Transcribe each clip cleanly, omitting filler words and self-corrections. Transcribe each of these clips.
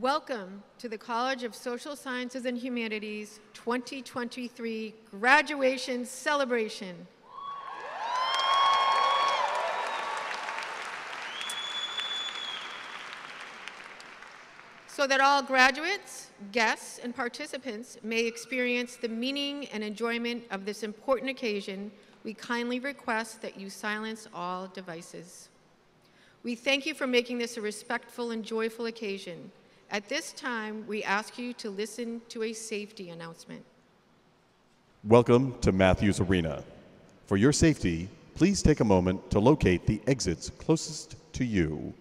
Welcome to the College of Social Sciences and Humanities 2023 Graduation Celebration. So that all graduates, guests, and participants may experience the meaning and enjoyment of this important occasion, we kindly request that you silence all devices. We thank you for making this a respectful and joyful occasion. At this time, we ask you to listen to a safety announcement. Welcome to Matthews Arena. For your safety, please take a moment to locate the exits closest to you.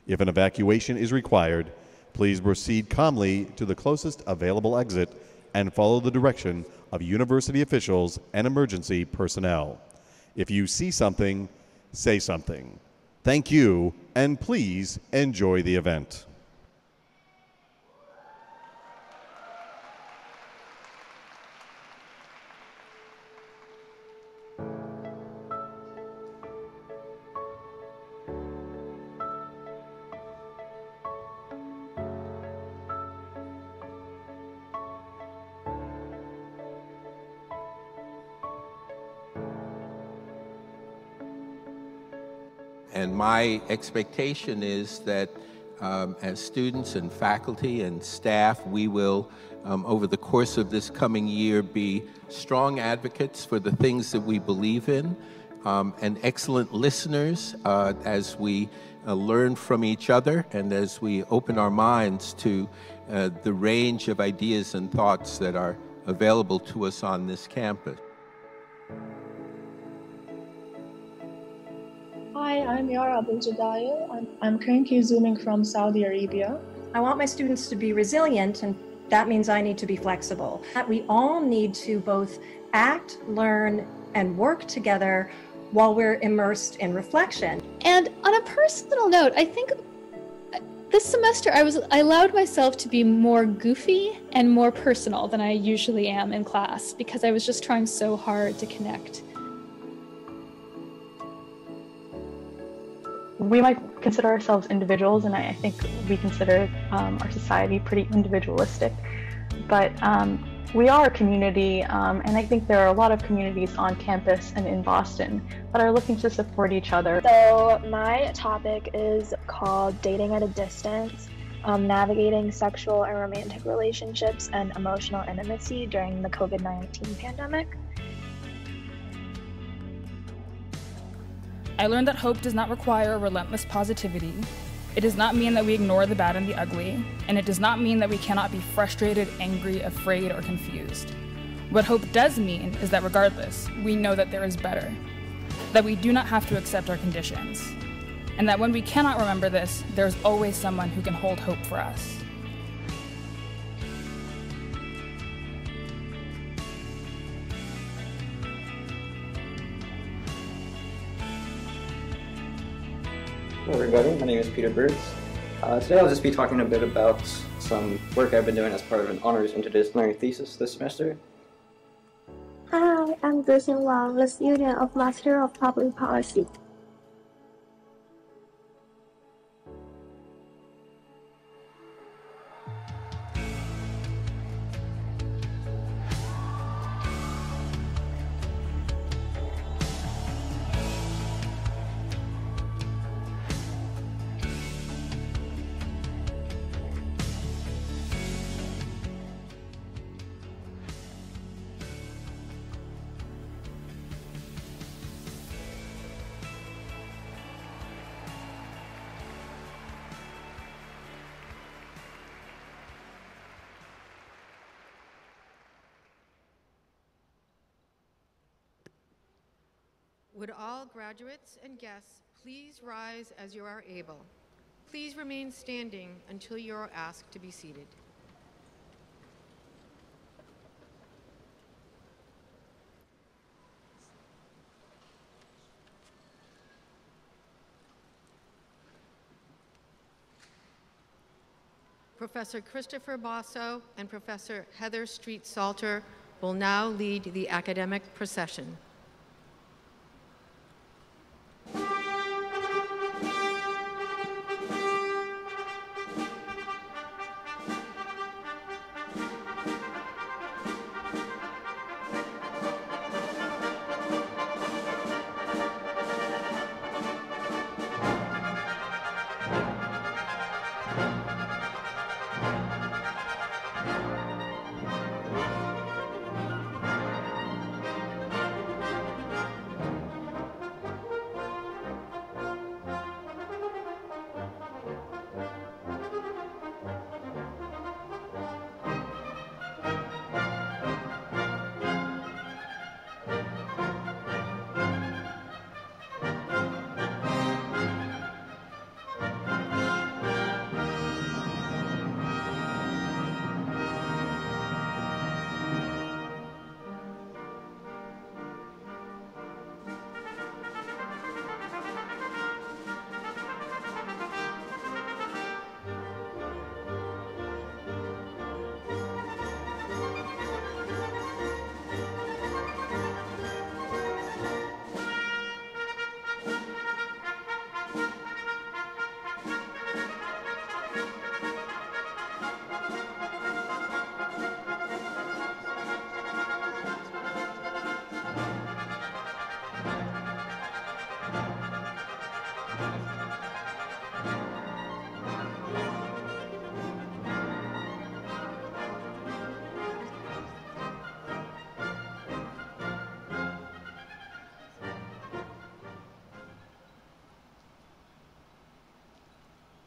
If an evacuation is required, please proceed calmly to the closest available exit and follow the direction of university officials and emergency personnel. If you see something, say something. Thank you, and please enjoy the event. And my expectation is that as students and faculty and staff, we will, over the course of this coming year, be strong advocates for the things that we believe in, and excellent listeners as we learn from each other and as we open our minds to the range of ideas and thoughts that are available to us on this campus. Hi, I'm Yara Abdul-Jadayel. I'm currently Zooming from Saudi Arabia. I want my students to be resilient, and that means I need to be flexible. We all need to both act, learn, and work together while we're immersed in reflection. And on a personal note, I think this semester I allowed myself to be more goofy and more personal than I usually am in class because I was just trying so hard to connect. We might consider ourselves individuals, and I think we consider our society pretty individualistic, but we are a community, and I think there are a lot of communities on campus and in Boston that are looking to support each other. So my topic is called Dating at a Distance, Navigating Sexual and Romantic Relationships and Emotional Intimacy During the COVID-19 Pandemic. I learned that hope does not require a relentless positivity. It does not mean that we ignore the bad and the ugly, and it does not mean that we cannot be frustrated, angry, afraid, or confused. What hope does mean is that regardless, we know that there is better, that we do not have to accept our conditions, and that when we cannot remember this, there's always someone who can hold hope for us. Hello everybody, my name is Peter Birds. Today I'll just be talking a bit about some work I've been doing as part of an honors interdisciplinary thesis this semester. Hi, I'm Gerson Wang, the student of Master of Public Policy. Would all graduates and guests please rise as you are able? Please remain standing until you are asked to be seated. Professor Christopher Basso and Professor Heather Street-Salter will now lead the academic procession.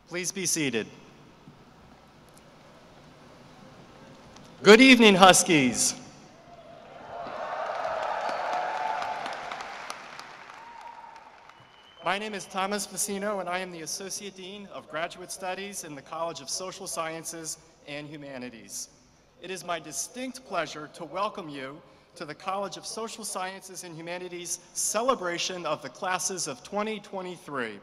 Please be seated. Good evening, Huskies. My name is Thomas Facino, and I am the Associate Dean of Graduate Studies in the College of Social Sciences and Humanities. It is my distinct pleasure to welcome you to the College of Social Sciences and Humanities celebration of the classes of 2023.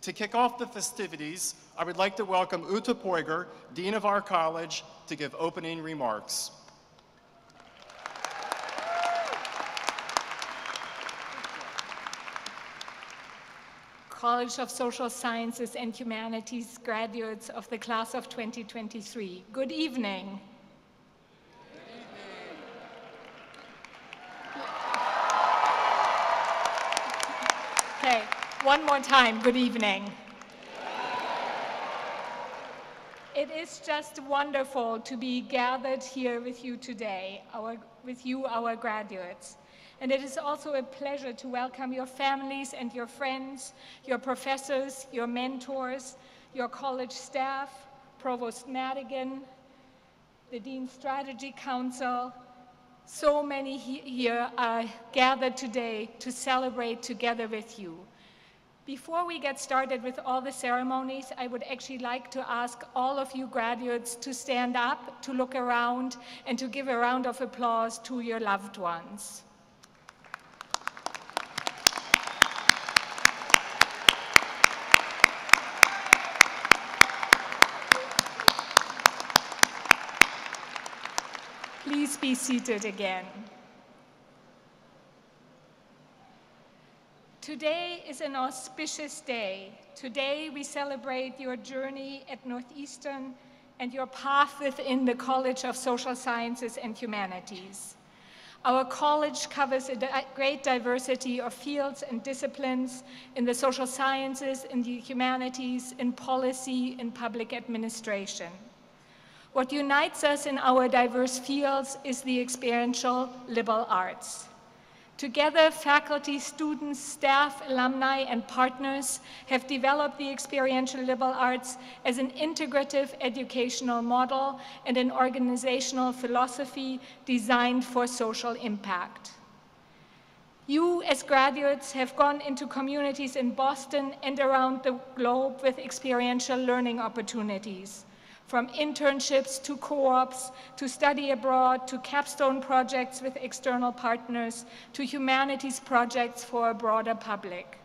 To kick off the festivities, I would like to welcome Uta Poiger, Dean of our college, to give opening remarks. College of Social Sciences and Humanities graduates of the class of 2023. Good evening. Okay, one more time, good evening. It is just wonderful to be gathered here with you today, our graduates. And it is also a pleasure to welcome your families and your friends, your professors, your mentors, your college staff, Provost Madigan, the Dean Strategy Council. So many here are gathered today to celebrate together with you. Before we get started with all the ceremonies, I would actually like to ask all of you graduates to stand up, to look around, and to give a round of applause to your loved ones. Please be seated again. Today is an auspicious day. Today we celebrate your journey at Northeastern and your path within the College of Social Sciences and Humanities. Our college covers a great diversity of fields and disciplines in the social sciences, in the humanities, in policy, in public administration. What unites us in our diverse fields is the experiential liberal arts. Together, faculty, students, staff, alumni, and partners have developed the experiential liberal arts as an integrative educational model and an organizational philosophy designed for social impact. You, as graduates, have gone into communities in Boston and around the globe with experiential learning opportunities, from internships to co-ops, to study abroad, to capstone projects with external partners, to humanities projects for a broader public.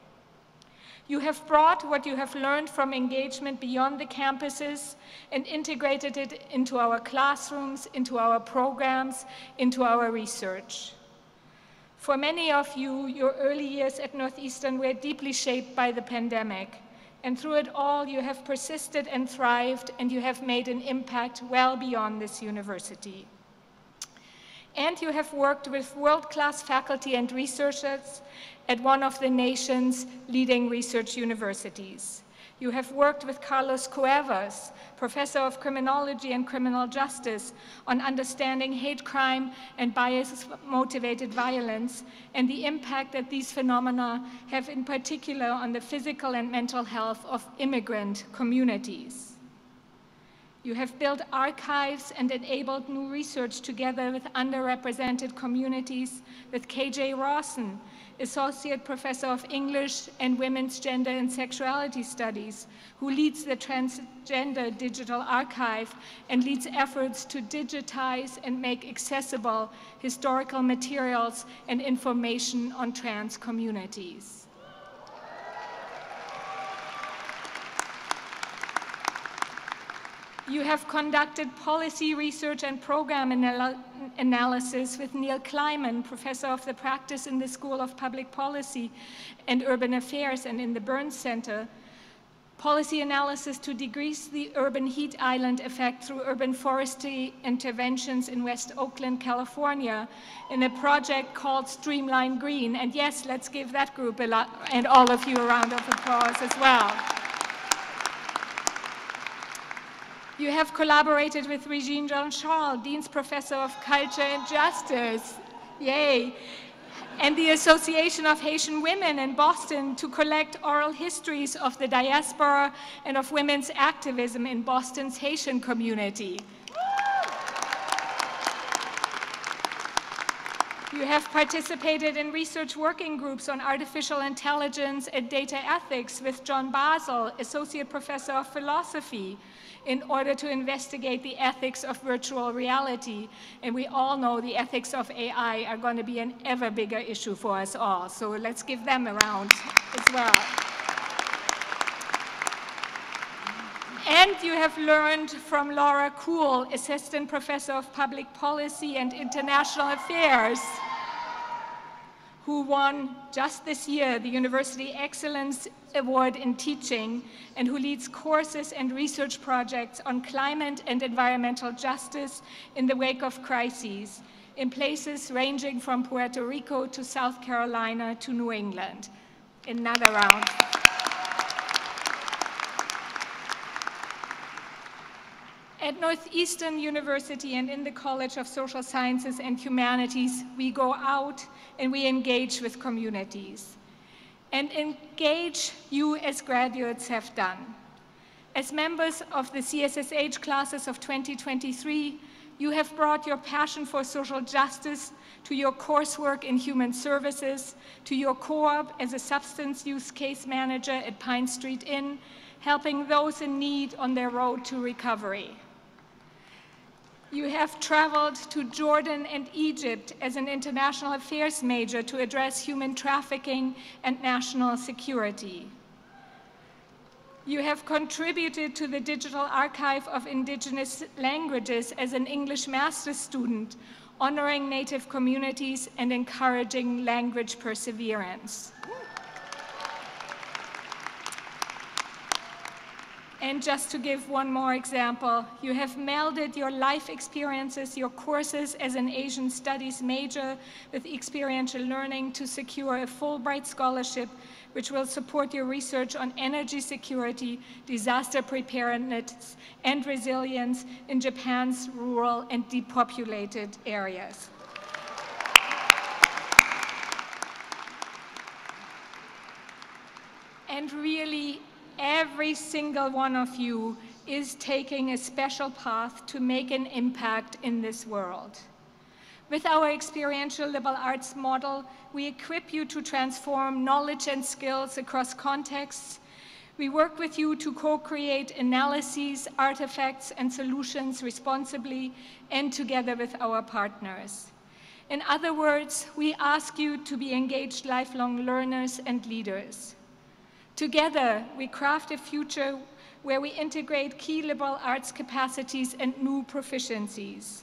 You have brought what you have learned from engagement beyond the campuses and integrated it into our classrooms, into our programs, into our research. For many of you, your early years at Northeastern were deeply shaped by the pandemic. And through it all, you have persisted and thrived, and you have made an impact well beyond this university. And you have worked with world-class faculty and researchers at one of the nation's leading research universities. You have worked with Carlos Cuevas, professor of criminology and criminal justice, on understanding hate crime and bias-motivated violence and the impact that these phenomena have in particular on the physical and mental health of immigrant communities. You have built archives and enabled new research together with underrepresented communities with KJ Rawson, Associate Professor of English and Women's Gender and Sexuality Studies, who leads the Transgender Digital Archive and leads efforts to digitize and make accessible historical materials and information on trans communities. You have conducted policy research and program analysis with Neil Kleiman, professor of the practice in the School of Public Policy and Urban Affairs and in the Burns Center. Policy analysis to decrease the urban heat island effect through urban forestry interventions in West Oakland, California, in a project called Streamline Green. And yes, let's give that group and all of you a round of applause as well. You have collaborated with Regine Jean-Charles, Dean's Professor of Culture and Justice, yay, and the Association of Haitian Women in Boston to collect oral histories of the diaspora and of women's activism in Boston's Haitian community. You have participated in research working groups on artificial intelligence and data ethics with John Basel, Associate Professor of Philosophy, in order to investigate the ethics of virtual reality. And we all know the ethics of AI are going to be an ever bigger issue for us all. So let's give them a round as well. And you have learned from Laura Kuhl, Assistant Professor of Public Policy and International Affairs, who won just this year the University Excellence Award in Teaching, and who leads courses and research projects on climate and environmental justice in the wake of crises, in places ranging from Puerto Rico to South Carolina to New England. Another round. At Northeastern University and in the College of Social Sciences and Humanities, we go out and we engage with communities. And engage you as graduates have done. As members of the CSSH classes of 2023, you have brought your passion for social justice to your coursework in human services, to your co-op as a substance use case manager at Pine Street Inn, helping those in need on their road to recovery. You have traveled to Jordan and Egypt as an international affairs major to address human trafficking and national security. You have contributed to the Digital Archive of Indigenous Languages as an English master's student, honoring Native communities and encouraging language perseverance. And just to give one more example, you have melded your life experiences, your courses as an Asian Studies major with experiential learning to secure a Fulbright scholarship, which will support your research on energy security, disaster preparedness, and resilience in Japan's rural and depopulated areas. And really, every single one of you is taking a special path to make an impact in this world. With our experiential liberal arts model, we equip you to transform knowledge and skills across contexts. We work with you to co-create analyses, artifacts, and solutions responsibly and together with our partners. In other words, we ask you to be engaged lifelong learners and leaders. Together, we craft a future where we integrate key liberal arts capacities and new proficiencies,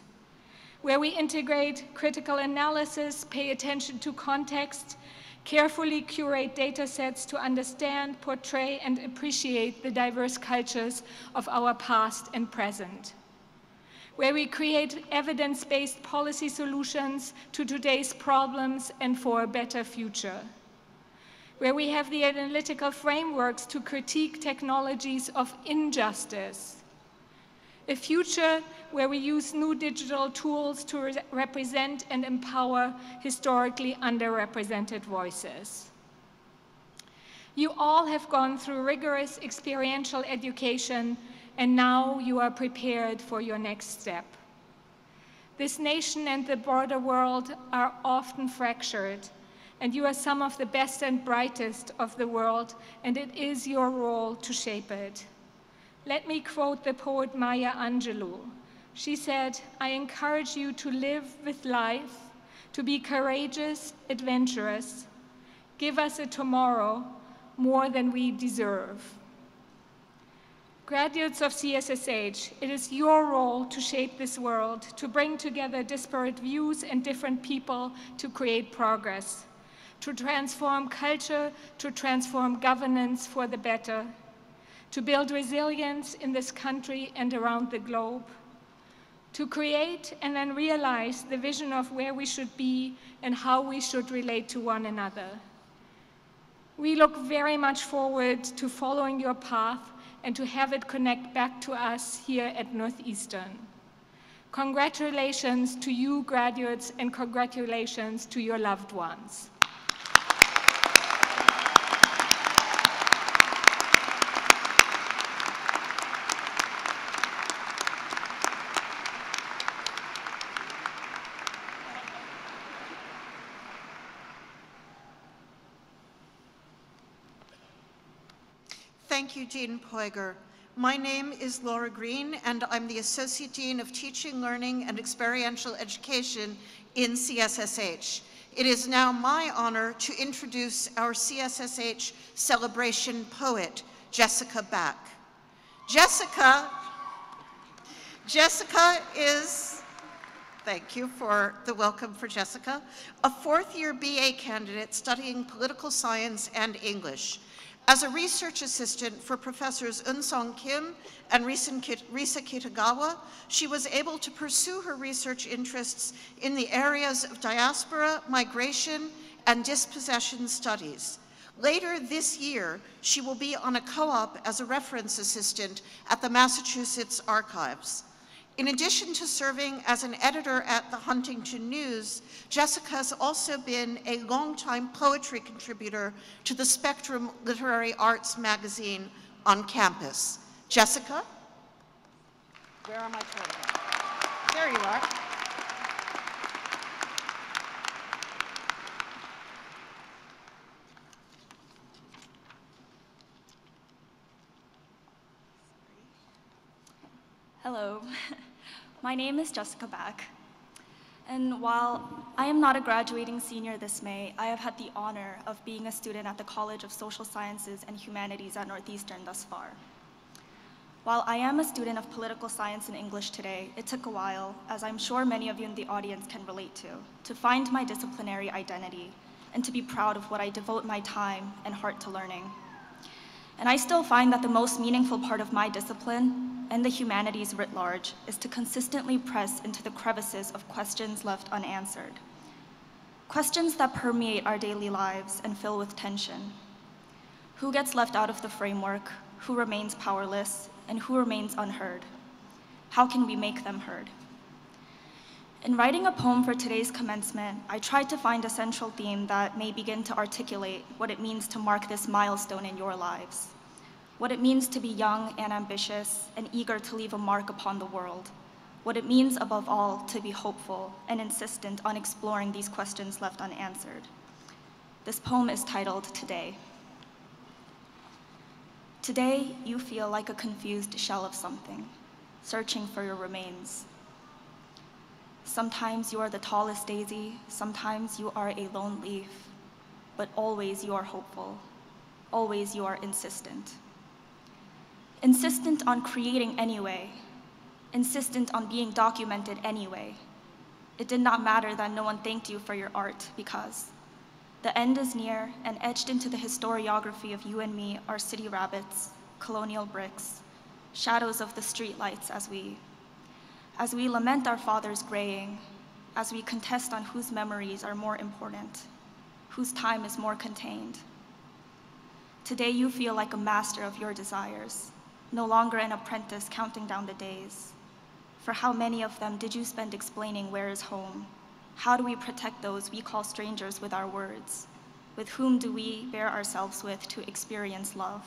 where we integrate critical analysis, pay attention to context, carefully curate data sets to understand, portray, and appreciate the diverse cultures of our past and present, where we create evidence-based policy solutions to today's problems and for a better future, where we have the analytical frameworks to critique technologies of injustice, a future where we use new digital tools to represent and empower historically underrepresented voices. You all have gone through rigorous experiential education, and now you are prepared for your next step. This nation and the broader world are often fractured, and you are some of the best and brightest of the world, and it is your role to shape it. Let me quote the poet Maya Angelou. She said, "I encourage you to live with life, to be courageous, adventurous. Give us a tomorrow more than we deserve." Graduates of CSSH, it is your role to shape this world, to bring together disparate views and different people to create progress, to transform culture, to transform governance for the better, to build resilience in this country and around the globe, to create and then realize the vision of where we should be and how we should relate to one another. We look very much forward to following your path and to have it connect back to us here at Northeastern. Congratulations to you, graduates, and congratulations to your loved ones. Thank you, Dean Poiger. My name is Laura Green, and I'm the Associate Dean of Teaching, Learning, and Experiential Education in CSSH. It is now my honor to introduce our CSSH celebration poet, Jessica Back. Jessica is, thank you for the welcome for Jessica, a fourth-year BA candidate studying political science and English. As a research assistant for Professors Eun-Sung Kim and Risa Kitagawa, she was able to pursue her research interests in the areas of diaspora, migration, and dispossession studies. Later this year, she will be on a co-op as a reference assistant at the Massachusetts Archives. In addition to serving as an editor at the Huntington News, Jessica has also been a longtime poetry contributor to the Spectrum Literary Arts magazine on campus. Jessica? Where are my children? There you are. Hello, my name is Jessica Back, and while I am not a graduating senior this May, I have had the honor of being a student at the College of Social Sciences and Humanities at Northeastern thus far. While I am a student of political science and English today, it took a while, as I'm sure many of you in the audience can relate to find my disciplinary identity and to be proud of what I devote my time and heart to learning. And I still find that the most meaningful part of my discipline and the humanities writ large is to consistently press into the crevices of questions left unanswered. Questions that permeate our daily lives and fill with tension. Who gets left out of the framework? Who remains powerless? And who remains unheard? How can we make them heard? In writing a poem for today's commencement, I tried to find a central theme that may begin to articulate what it means to mark this milestone in your lives. What it means to be young and ambitious and eager to leave a mark upon the world. What it means, above all, to be hopeful and insistent on exploring these questions left unanswered. This poem is titled Today. Today, you feel like a confused shell of something, searching for your remains. Sometimes you are the tallest daisy, sometimes you are a lone leaf, but always you are hopeful, always you are insistent. Insistent on creating anyway, insistent on being documented anyway. It did not matter that no one thanked you for your art because the end is near, and etched into the historiography of you and me are city rabbits, colonial bricks, shadows of the streetlights as we lament our fathers graying, as we contest on whose memories are more important, whose time is more contained. Today you feel like a master of your desires, no longer an apprentice counting down the days. For how many of them did you spend explaining where is home? How do we protect those we call strangers with our words? With whom do we bear ourselves with to experience love?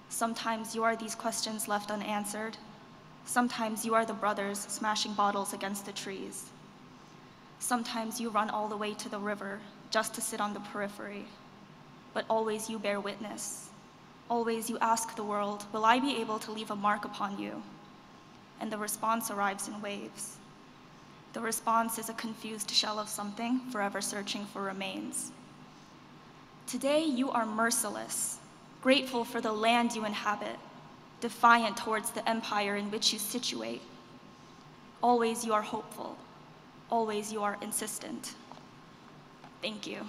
Sometimes you are these questions left unanswered. Sometimes you are the brothers smashing bottles against the trees. Sometimes you run all the way to the river just to sit on the periphery. But always you bear witness. Always you ask the world, will I be able to leave a mark upon you? And the response arrives in waves. The response is a confused shell of something, forever searching for remains. Today you are merciless, grateful for the land you inhabit, defiant towards the empire in which you situate. Always you are hopeful, always you are insistent. Thank you.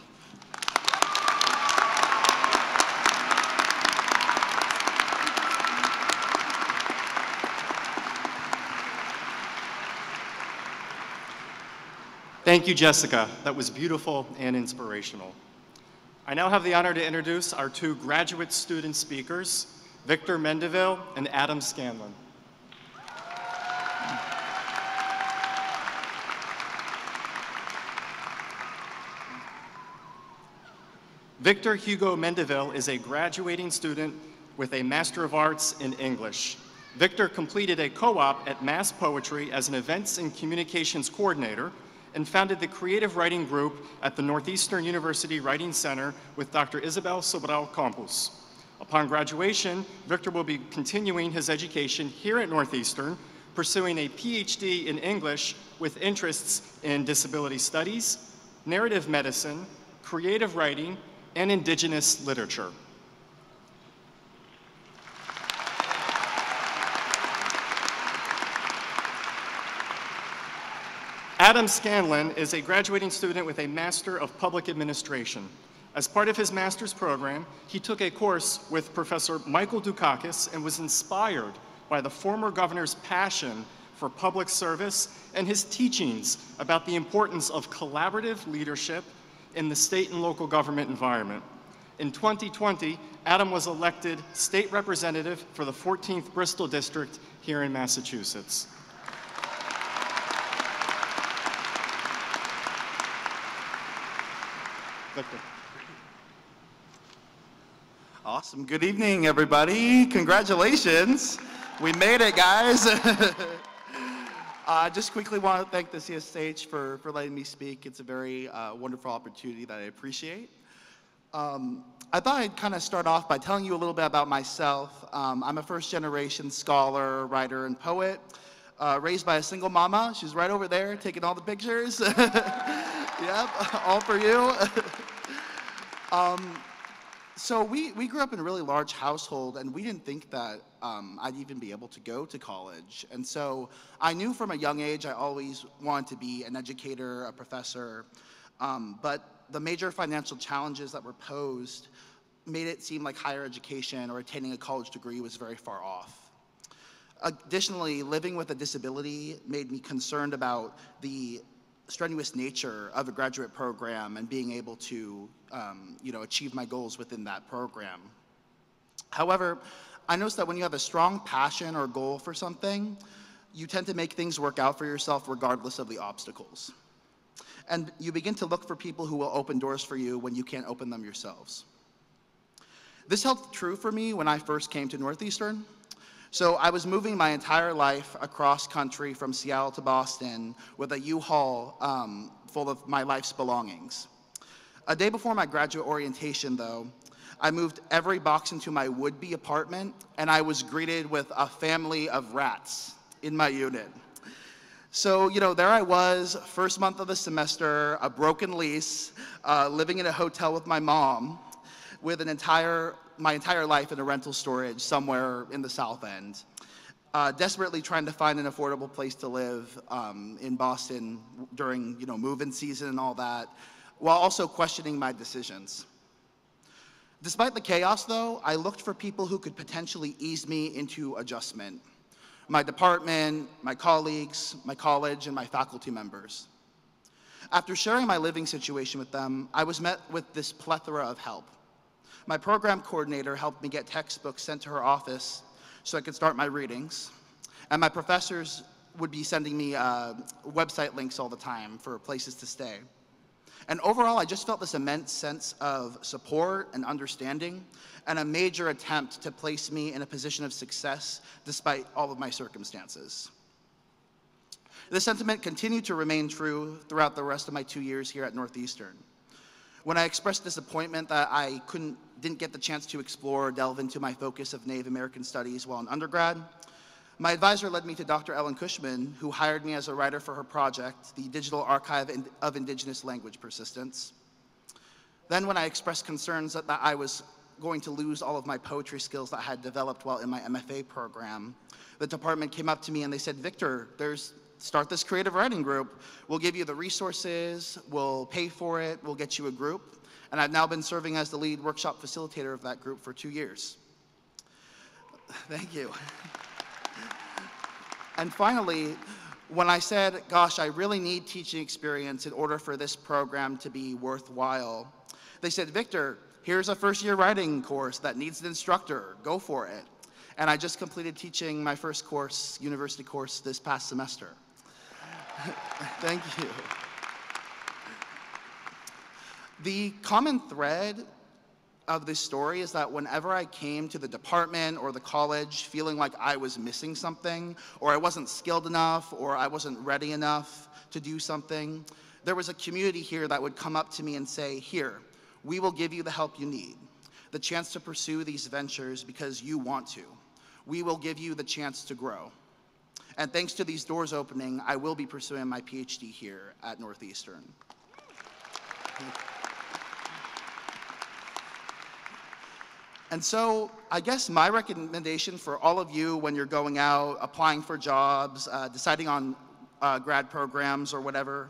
Thank you, Jessica. That was beautiful and inspirational. I now have the honor to introduce our two graduate student speakers, Victor Mendeville and Adam Scanlon. Victor Hugo Mendeville is a graduating student with a Master of Arts in English. Victor completed a co-op at Mass Poetry as an Events and Communications Coordinator and founded the Creative Writing Group at the Northeastern University Writing Center with Dr. Isabel Sobral Campos. Upon graduation, Victor will be continuing his education here at Northeastern, pursuing a PhD in English with interests in disability studies, narrative medicine, creative writing, and indigenous literature. Adam Scanlon is a graduating student with a Master of Public Administration. As part of his master's program, he took a course with Professor Michael Dukakis and was inspired by the former governor's passion for public service and his teachings about the importance of collaborative leadership in the state and local government environment. In 2020, Adam was elected state representative for the 14th Bristol District here in Massachusetts. Victor. Awesome. Good evening, everybody. Congratulations. We made it, guys. Just quickly want to thank the CSH for letting me speak. It's a very wonderful opportunity that I appreciate. I thought I'd kind of start off by telling you a little bit about myself. I'm a first-generation scholar, writer, and poet, raised by a single mama. She's right over there taking all the pictures. Yep, all for you. So we grew up in a really large household, and we didn't think that I'd even be able to go to college. And so I knew from a young age I always wanted to be an educator, a professor, but the major financial challenges that were posed made it seem like higher education or attaining a college degree was very far off. Additionally, living with a disability made me concerned about the strenuous nature of a graduate program and being able to achieve my goals within that program. However, I noticed that when you have a strong passion or goal for something, you tend to make things work out for yourself regardless of the obstacles. And you begin to look for people who will open doors for you when you can't open them yourselves. This held true for me when I first came to Northeastern. So I was moving my entire life across country from Seattle to Boston with a U-Haul full of my life's belongings. A day before my graduate orientation, though, I moved every box into my would-be apartment, and I was greeted with a family of rats in my unit. So, there I was, first month of the semester, a broken lease, living in a hotel with my mom, with my entire life in a rental storage somewhere in the South End, desperately trying to find an affordable place to live in Boston during move-in season and all that, while also questioning my decisions. Despite the chaos, though, I looked for people who could potentially ease me into adjustment. My department, my colleagues, my college, and my faculty members. After sharing my living situation with them, I was met with this plethora of help. My program coordinator helped me get textbooks sent to her office so I could start my readings. And my professors would be sending me website links all the time for places to stay. And overall, I just felt this immense sense of support and understanding, and a major attempt to place me in a position of success despite all of my circumstances. This sentiment continued to remain true throughout the rest of my 2 years here at Northeastern. When I expressed disappointment that I didn't get the chance to explore or delve into my focus of Native American studies while in undergrad, my advisor led me to Dr. Ellen Cushman, who hired me as a writer for her project, the Digital Archive of Indigenous Language Persistence. Then when I expressed concerns that I was going to lose all of my poetry skills that I had developed while in my MFA program, the department came up to me and they said, Victor, start this creative writing group. We'll give you the resources, we'll pay for it, we'll get you a group. And I've now been serving as the lead workshop facilitator of that group for 2 years. Thank you. And finally, when I said, gosh, I really need teaching experience in order for this program to be worthwhile, they said, Victor, here's a first-year writing course that needs an instructor. Go for it. And I just completed teaching my first course, university course, this past semester. Thank you. The common thread of this story is that whenever I came to the department or the college feeling like I was missing something, or I wasn't skilled enough, or I wasn't ready enough to do something, there was a community here that would come up to me and say, here, we will give you the help you need, the chance to pursue these ventures because you want to. We will give you the chance to grow. And thanks to these doors opening, I will be pursuing my PhD here at Northeastern. And so I guess my recommendation for all of you when you're going out, applying for jobs, deciding on grad programs or whatever,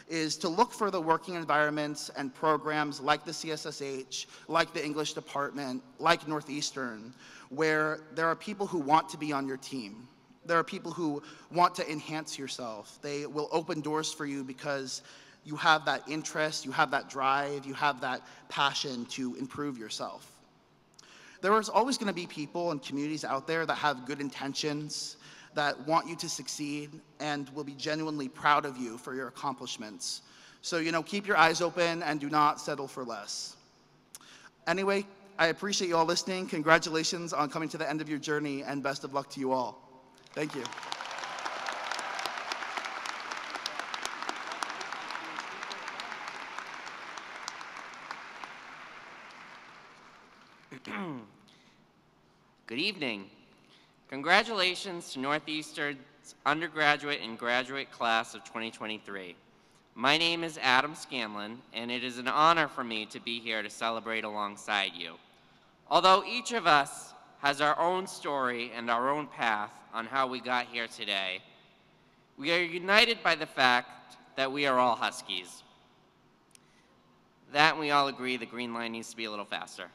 is to look for the working environments and programs like the CSSH, like the English department, like Northeastern, where there are people who want to be on your team. There are people who want to enhance yourself. They will open doors for you because you have that interest, you have that drive, you have that passion to improve yourself. There is always going to be people and communities out there that have good intentions, that want you to succeed, and will be genuinely proud of you for your accomplishments. So, keep your eyes open and do not settle for less. Anyway, I appreciate you all listening. Congratulations on coming to the end of your journey, and best of luck to you all. Thank you. Good evening. Congratulations to Northeastern's undergraduate and graduate class of 2023. My name is Adam Scanlon, and it is an honor for me to be here to celebrate alongside you. Although each of us has our own story and our own path on how we got here today, we are united by the fact that we are all Huskies. That, and we all agree the green line needs to be a little faster.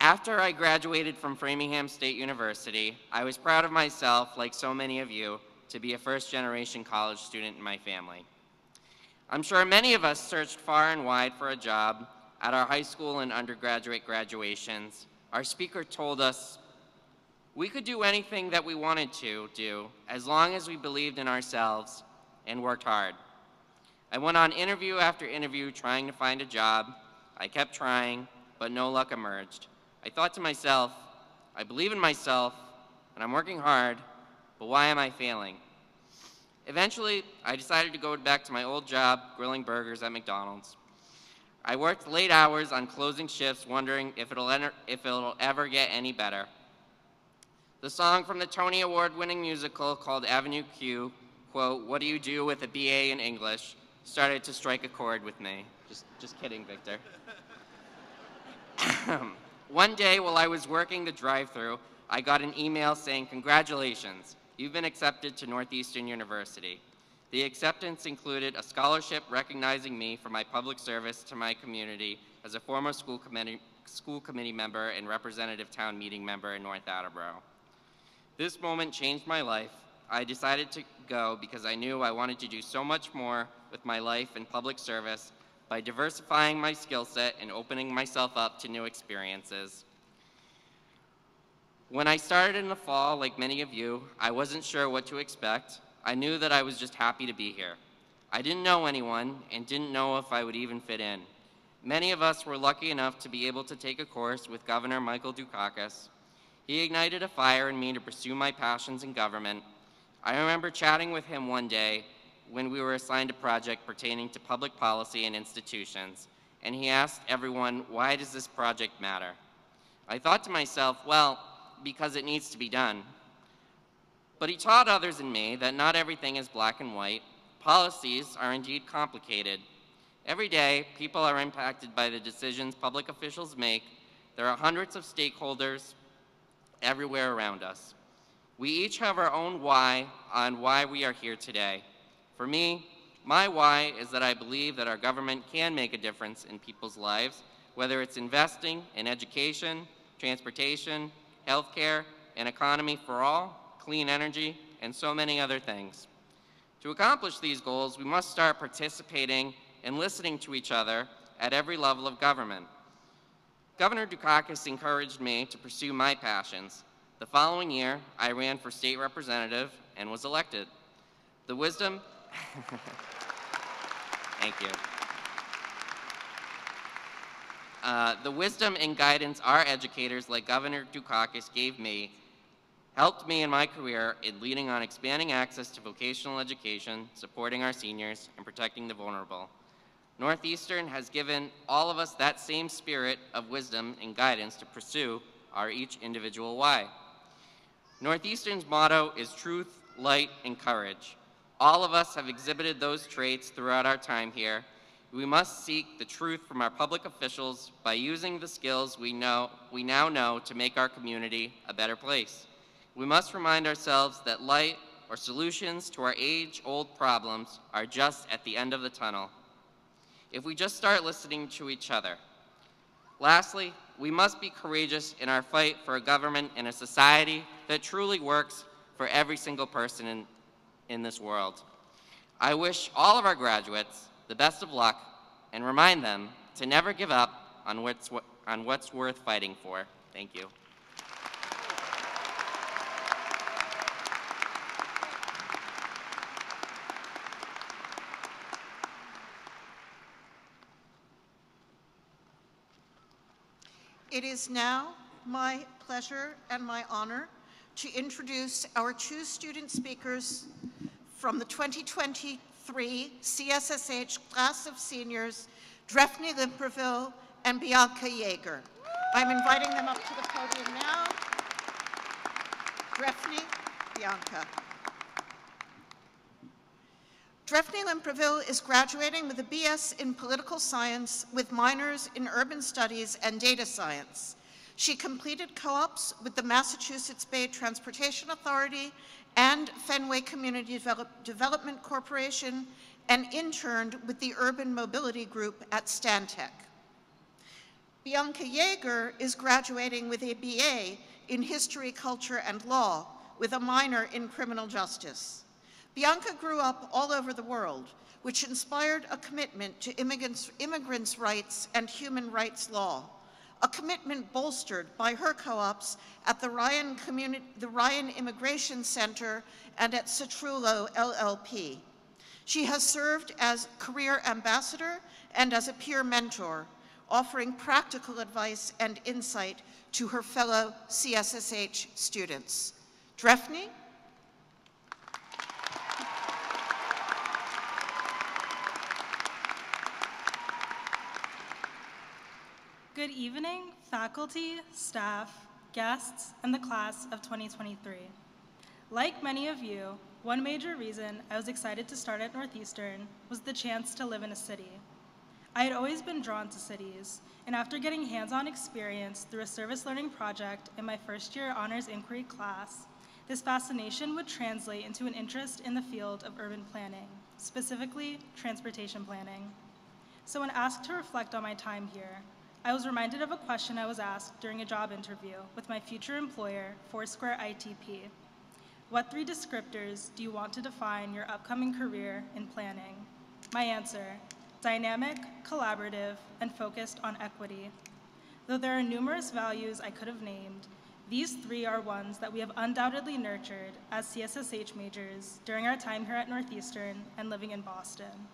After I graduated from Framingham State University, I was proud of myself, like so many of you, to be a first-generation college student in my family. I'm sure many of us searched far and wide for a job. At our high school and undergraduate graduations, our speaker told us we could do anything that we wanted to do as long as we believed in ourselves and worked hard. I went on interview after interview trying to find a job. I kept trying, but no luck emerged. I thought to myself, I believe in myself, and I'm working hard, but why am I failing? Eventually, I decided to go back to my old job, grilling burgers at McDonald's. I worked late hours on closing shifts, wondering if it'll ever get any better. The song from the Tony Award-winning musical called Avenue Q, quote, "What do you do with a BA in English?" started to strike a chord with me. Just kidding, Victor. One day, while I was working the drive-thru, I got an email saying, "Congratulations, you've been accepted to Northeastern University." The acceptance included a scholarship recognizing me for my public service to my community as a former school committee member and representative town meeting member in North Attleboro. This moment changed my life. I decided to go because I knew I wanted to do so much more with my life in public service by diversifying my skill set and opening myself up to new experiences. When I started in the fall, like many of you, I wasn't sure what to expect. I knew that I was just happy to be here. I didn't know anyone and didn't know if I would even fit in. Many of us were lucky enough to be able to take a course with Governor Michael Dukakis. He ignited a fire in me to pursue my passions in government. I remember chatting with him one day when we were assigned a project pertaining to public policy and institutions, and he asked everyone, "Why does this project matter?" I thought to myself, well, because it needs to be done. But he taught others and me that not everything is black and white. Policies are indeed complicated. Every day, people are impacted by the decisions public officials make. There are hundreds of stakeholders everywhere around us. We each have our own why on why we are here today. For me, my why is that I believe that our government can make a difference in people's lives, whether it's investing in education, transportation, healthcare, an economy for all, clean energy, and so many other things. To accomplish these goals, we must start participating and listening to each other at every level of government. Governor Dukakis encouraged me to pursue my passions. The following year, I ran for state representative and was elected. The wisdom, thank you. The wisdom and guidance our educators like Governor Dukakis gave me helped me in my career in leading on expanding access to vocational education, supporting our seniors, and protecting the vulnerable. Northeastern has given all of us that same spirit of wisdom and guidance to pursue our each individual why. Northeastern's motto is truth, light, and courage. All of us have exhibited those traits throughout our time here. We must seek the truth from our public officials by using the skills we now know to make our community a better place. We must remind ourselves that light or solutions to our age-old problems are just at the end of the tunnel, if we just start listening to each other. Lastly, we must be courageous in our fight for a government and a society that truly works for every single person in this world. I wish all of our graduates the best of luck and remind them to never give up on what's worth fighting for. Thank you. It is now my pleasure and my honor to introduce our two student speakers from the 2023 CSSH class of seniors, Drefny Limperville and Bianca Yeager. I'm inviting them up to the podium now. Drefny, Bianca. Drefny Limperville is graduating with a BS in Political Science with minors in Urban Studies and Data Science. She completed co-ops with the Massachusetts Bay Transportation Authority and Fenway Community Development Corporation and interned with the Urban Mobility Group at Stantec. Bianca Yeager is graduating with a BA in History, Culture, and Law with a minor in Criminal Justice. Bianca grew up all over the world, which inspired a commitment to immigrants' rights and human rights law, a commitment bolstered by her co-ops at the Ryan Immigration Center and at Citrullo LLP. She has served as career ambassador and as a peer mentor, offering practical advice and insight to her fellow CSSH students. Drefny? Good evening, faculty, staff, guests, and the class of 2023. Like many of you, one major reason I was excited to start at Northeastern was the chance to live in a city. I had always been drawn to cities, and after getting hands-on experience through a service learning project in my first year honors inquiry class, this fascination would translate into an interest in the field of urban planning, specifically transportation planning. So when asked to reflect on my time here, I was reminded of a question I was asked during a job interview with my future employer, Foursquare ITP. What 3 descriptors do you want to define your upcoming career in planning? My answer, dynamic, collaborative, and focused on equity. Though there are numerous values I could have named, these 3 are ones that we have undoubtedly nurtured as CSSH majors during our time here at Northeastern and living in Boston.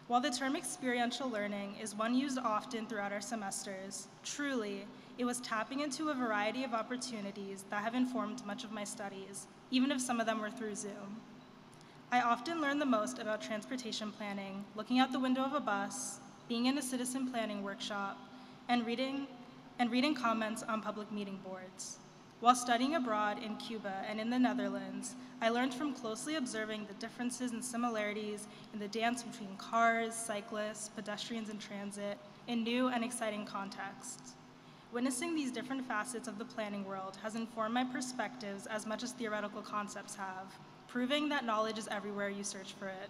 While the term experiential learning is one used often throughout our semesters, truly, it was tapping into a variety of opportunities that have informed much of my studies, even if some of them were through Zoom. I often learn the most about transportation planning, looking out the window of a bus, being in a citizen planning workshop, and reading comments on public meeting boards. While studying abroad in Cuba and in the Netherlands, I learned from closely observing the differences and similarities in the dance between cars, cyclists, pedestrians, and transit in new and exciting contexts. Witnessing these different facets of the planning world has informed my perspectives as much as theoretical concepts have, proving that knowledge is everywhere you search for it.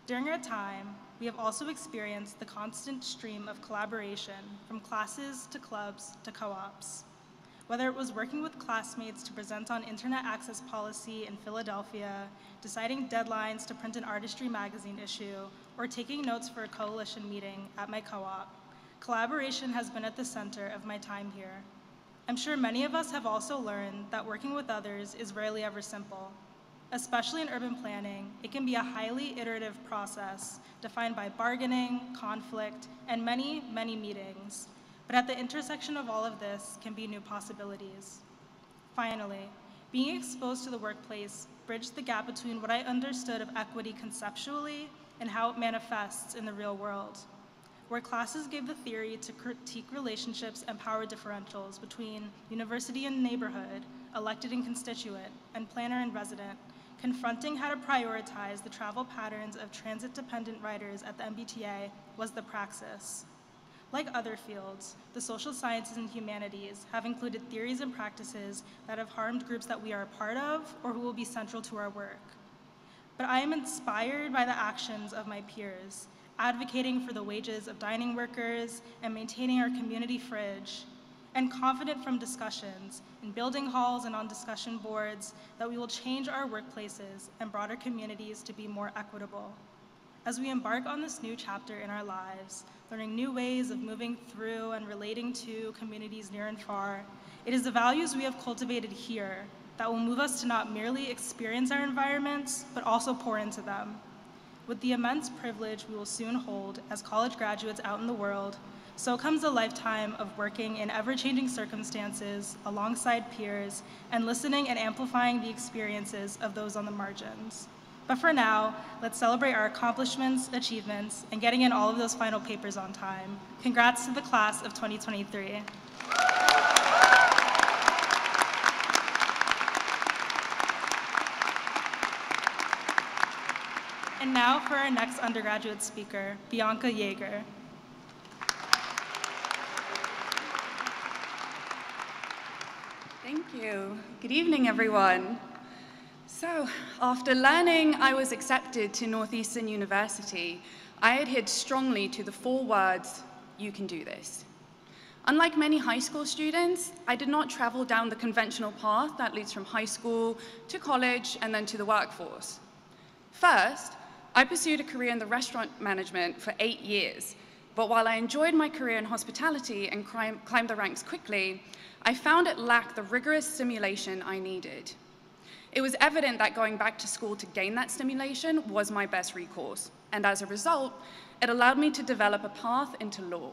During our time, we have also experienced the constant stream of collaboration from classes to clubs to co-ops. Whether it was working with classmates to present on internet access policy in Philadelphia, deciding deadlines to print an artistry magazine issue, or taking notes for a coalition meeting at my co-op, collaboration has been at the center of my time here. I'm sure many of us have also learned that working with others is rarely ever simple. Especially in urban planning, it can be a highly iterative process defined by bargaining, conflict, and many, many meetings. But at the intersection of all of this can be new possibilities. Finally, being exposed to the workplace bridged the gap between what I understood of equity conceptually and how it manifests in the real world, where classes gave the theory to critique relationships and power differentials between university and neighborhood, elected and constituent, and planner and resident, confronting how to prioritize the travel patterns of transit-dependent riders at the MBTA was the praxis. Like other fields, the social sciences and humanities have included theories and practices that have harmed groups that we are a part of or who will be central to our work. But I am inspired by the actions of my peers, advocating for the wages of dining workers and maintaining our community fridge, and confident from discussions in building halls and on discussion boards that we will change our workplaces and broader communities to be more equitable. As we embark on this new chapter in our lives, learning new ways of moving through and relating to communities near and far, it is the values we have cultivated here that will move us to not merely experience our environments, but also pour into them. With the immense privilege we will soon hold as college graduates out in the world, so comes a lifetime of working in ever-changing circumstances alongside peers and listening and amplifying the experiences of those on the margins. But for now, let's celebrate our accomplishments, achievements, and getting in all of those final papers on time. Congrats to the class of 2023. And now for our next undergraduate speaker, Bianca Yeager. Thank you. Good evening, everyone. So, after learning I was accepted to Northeastern University, I adhered strongly to the 4 words, "You can do this." Unlike many high school students, I did not travel down the conventional path that leads from high school to college and then to the workforce. First, I pursued a career in the restaurant management for 8 years, but while I enjoyed my career in hospitality and climbed the ranks quickly, I found it lacked the rigorous stimulation I needed. It was evident that going back to school to gain that stimulation was my best recourse, and as a result, it allowed me to develop a path into law.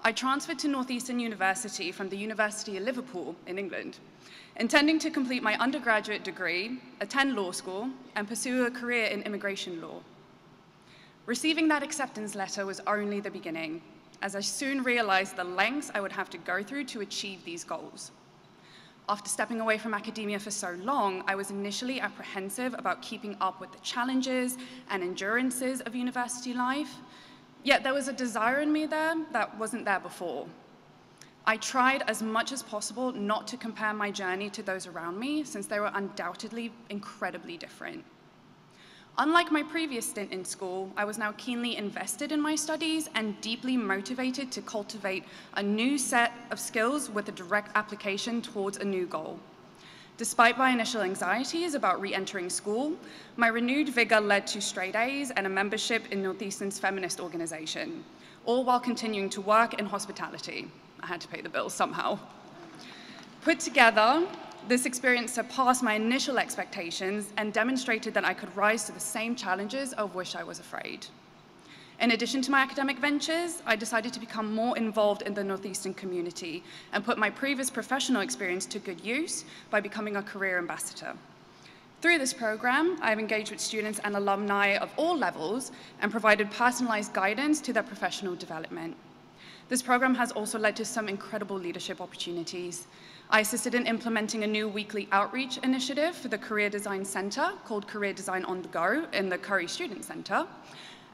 I transferred to Northeastern University from the University of Liverpool in England, intending to complete my undergraduate degree, attend law school, and pursue a career in immigration law. Receiving that acceptance letter was only the beginning, as I soon realized the lengths I would have to go through to achieve these goals. After stepping away from academia for so long, I was initially apprehensive about keeping up with the challenges and endurances of university life, yet there was a desire in me there that wasn't there before. I tried as much as possible not to compare my journey to those around me, since they were undoubtedly incredibly different. Unlike my previous stint in school, I was now keenly invested in my studies and deeply motivated to cultivate a new set of skills with a direct application towards a new goal. Despite my initial anxieties about re-entering school, my renewed vigor led to straight A's and a membership in Northeastern's feminist organization, all while continuing to work in hospitality. I had to pay the bills somehow. Put together, this experience surpassed my initial expectations and demonstrated that I could rise to the same challenges of which I was afraid. In addition to my academic ventures, I decided to become more involved in the Northeastern community and put my previous professional experience to good use by becoming a career ambassador. Through this program, I've engaged with students and alumni of all levels and provided personalized guidance to their professional development. This program has also led to some incredible leadership opportunities. I assisted in implementing a new weekly outreach initiative for the Career Design Center called Career Design on the Go in the Curry Student Center.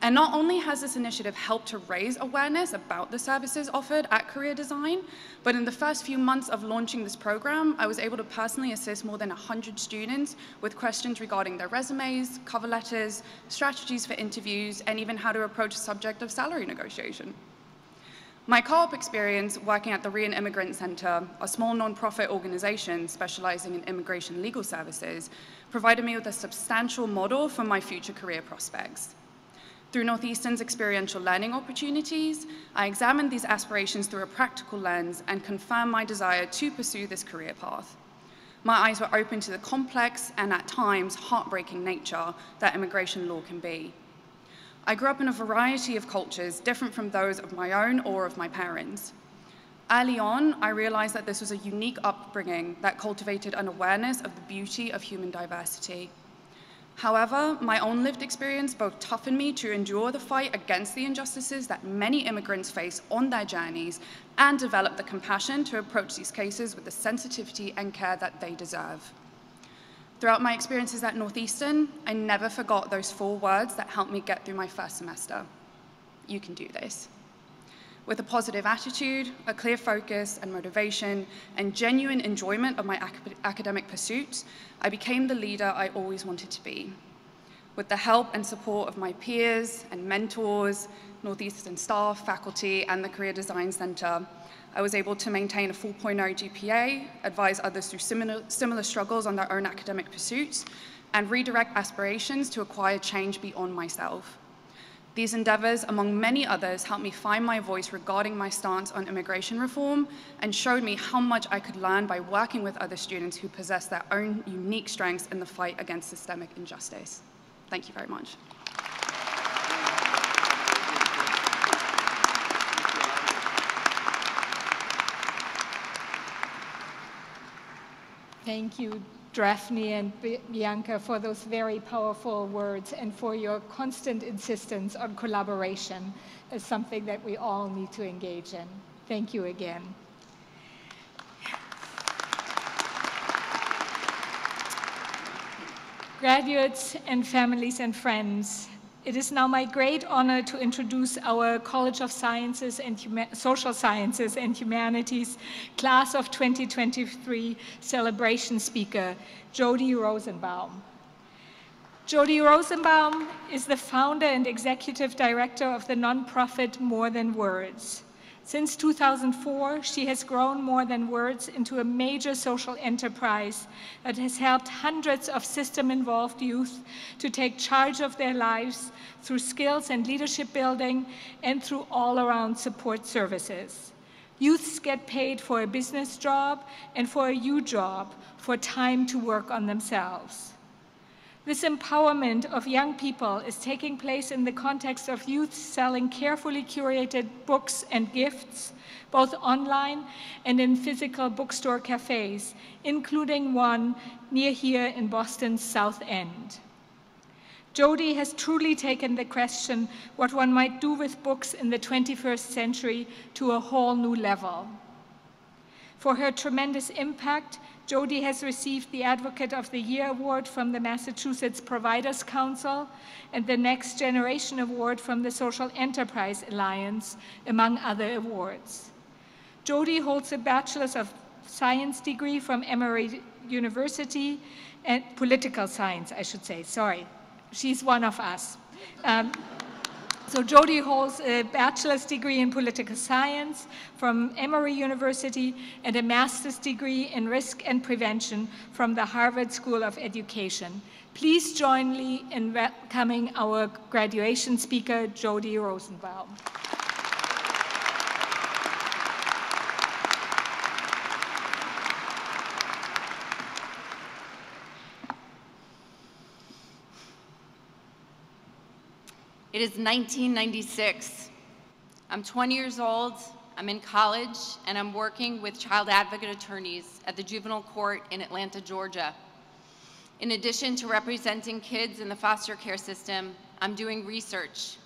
And not only has this initiative helped to raise awareness about the services offered at Career Design, but in the first few months of launching this program, I was able to personally assist more than 100 students with questions regarding their resumes, cover letters, strategies for interviews, and even how to approach the subject of salary negotiation. My co-op experience working at the Re-Immigrant Center, a small nonprofit organization specializing in immigration legal services, provided me with a substantial model for my future career prospects. Through Northeastern's experiential learning opportunities, I examined these aspirations through a practical lens and confirmed my desire to pursue this career path. My eyes were open to the complex and at times heartbreaking nature that immigration law can be. I grew up in a variety of cultures different from those of my own or of my parents. Early on, I realized that this was a unique upbringing that cultivated an awareness of the beauty of human diversity. However, my own lived experience both toughened me to endure the fight against the injustices that many immigrants face on their journeys and develop the compassion to approach these cases with the sensitivity and care that they deserve. Throughout my experiences at Northeastern, I never forgot those 4 words that helped me get through my first semester. You can do this. With a positive attitude, a clear focus and motivation, and genuine enjoyment of my academic pursuits, I became the leader I always wanted to be. With the help and support of my peers and mentors, Northeastern staff, faculty, and the Career Design Center, I was able to maintain a 4.0 GPA, advise others through similar struggles on their own academic pursuits, and redirect aspirations to acquire change beyond myself. These endeavors, among many others, helped me find my voice regarding my stance on immigration reform and showed me how much I could learn by working with other students who possess their own unique strengths in the fight against systemic injustice. Thank you very much. Thank you, Daphne and Bianca, for those very powerful words and for your constant insistence on collaboration as something that we all need to engage in. Thank you again. Graduates and families and friends, it is now my great honor to introduce our College of Sciences and Social Sciences and Humanities Class of 2023 celebration speaker, Jody Rosenbaum. Jody Rosenbaum is the founder and executive director of the nonprofit More Than Words. Since 2004, she has grown More Than Words into a major social enterprise that has helped hundreds of system-involved youth to take charge of their lives through skills and leadership building and through all-around support services. Youths get paid for a business job and for a U job for time to work on themselves. This empowerment of young people is taking place in the context of youth selling carefully curated books and gifts, both online and in physical bookstore cafes, including one near here in Boston's South End. Jody has truly taken the question what one might do with books in the 21st century to a whole new level. For her tremendous impact, Jody has received the Advocate of the Year Award from the Massachusetts Providers Council and the Next Generation Award from the Social Enterprise Alliance, among other awards. Jody holds a Bachelor's of Science degree from Emory University, and political science, I should say, sorry. She's one of us. So Jody holds a bachelor's degree in political science from Emory University and a master's degree in risk and prevention from the Harvard School of Education. Please join me in welcoming our graduation speaker, Jody Rosenbaum. It is 1996. I'm 20 years old, I'm in college, and I'm working with child advocate attorneys at the juvenile court in Atlanta, Georgia. In addition to representing kids in the foster care system, I'm doing research.